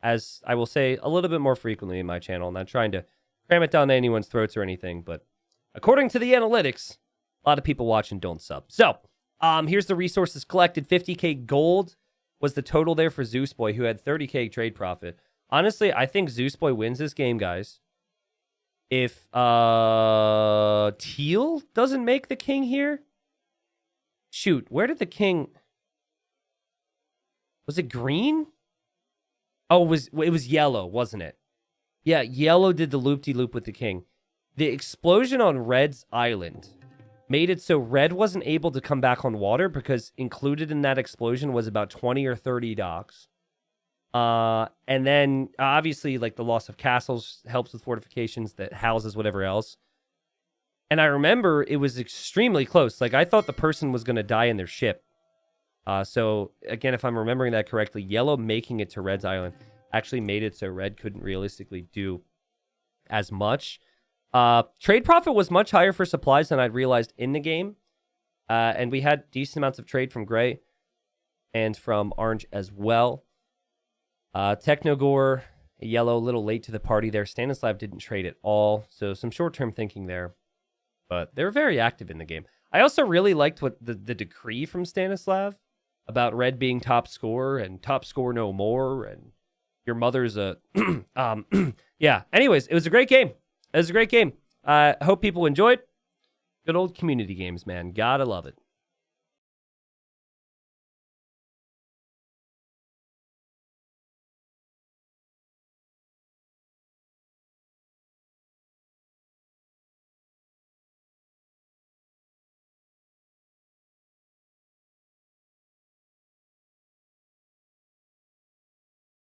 Speaker 1: as I will say a little bit more frequently in my channel. I'm not trying to cram it down anyone's throats or anything, but according to the analytics, a lot of people watch and don't sub. So, here's the resources collected. 50k gold was the total there for Zeus Boy, who had 30k trade profit. Honestly, I think Zeus Boy wins this game, guys. If Teal doesn't make the king here? Shoot, where did the king... Was it green? Oh, it was yellow, wasn't it? Yeah, yellow did the loop-de-loop with the king. The explosion on Red's island made it so Red wasn't able to come back on water because included in that explosion was about 20 or 30 docks. And then, obviously, like, the loss of castles helps with fortifications that houses whatever else. And I remember it was extremely close. Like, I thought the person was going to die in their ship. So, again, if I'm remembering that correctly, yellow making it to Red's island actually made it so Red couldn't realistically do as much. Trade profit was much higher for supplies than I'd realized in the game. And we had decent amounts of trade from Gray and from Orange as well. Technogore, yellow, a little late to the party there. Stanislav didn't trade at all, so some short-term thinking there. But they were very active in the game. I also really liked what the decree from Stanislav about Red being top scorer and top score no more, and your mother's a... yeah, anyways, it was a great game. It was a great game. I hope people enjoyed. Good old community games, man. Gotta love it.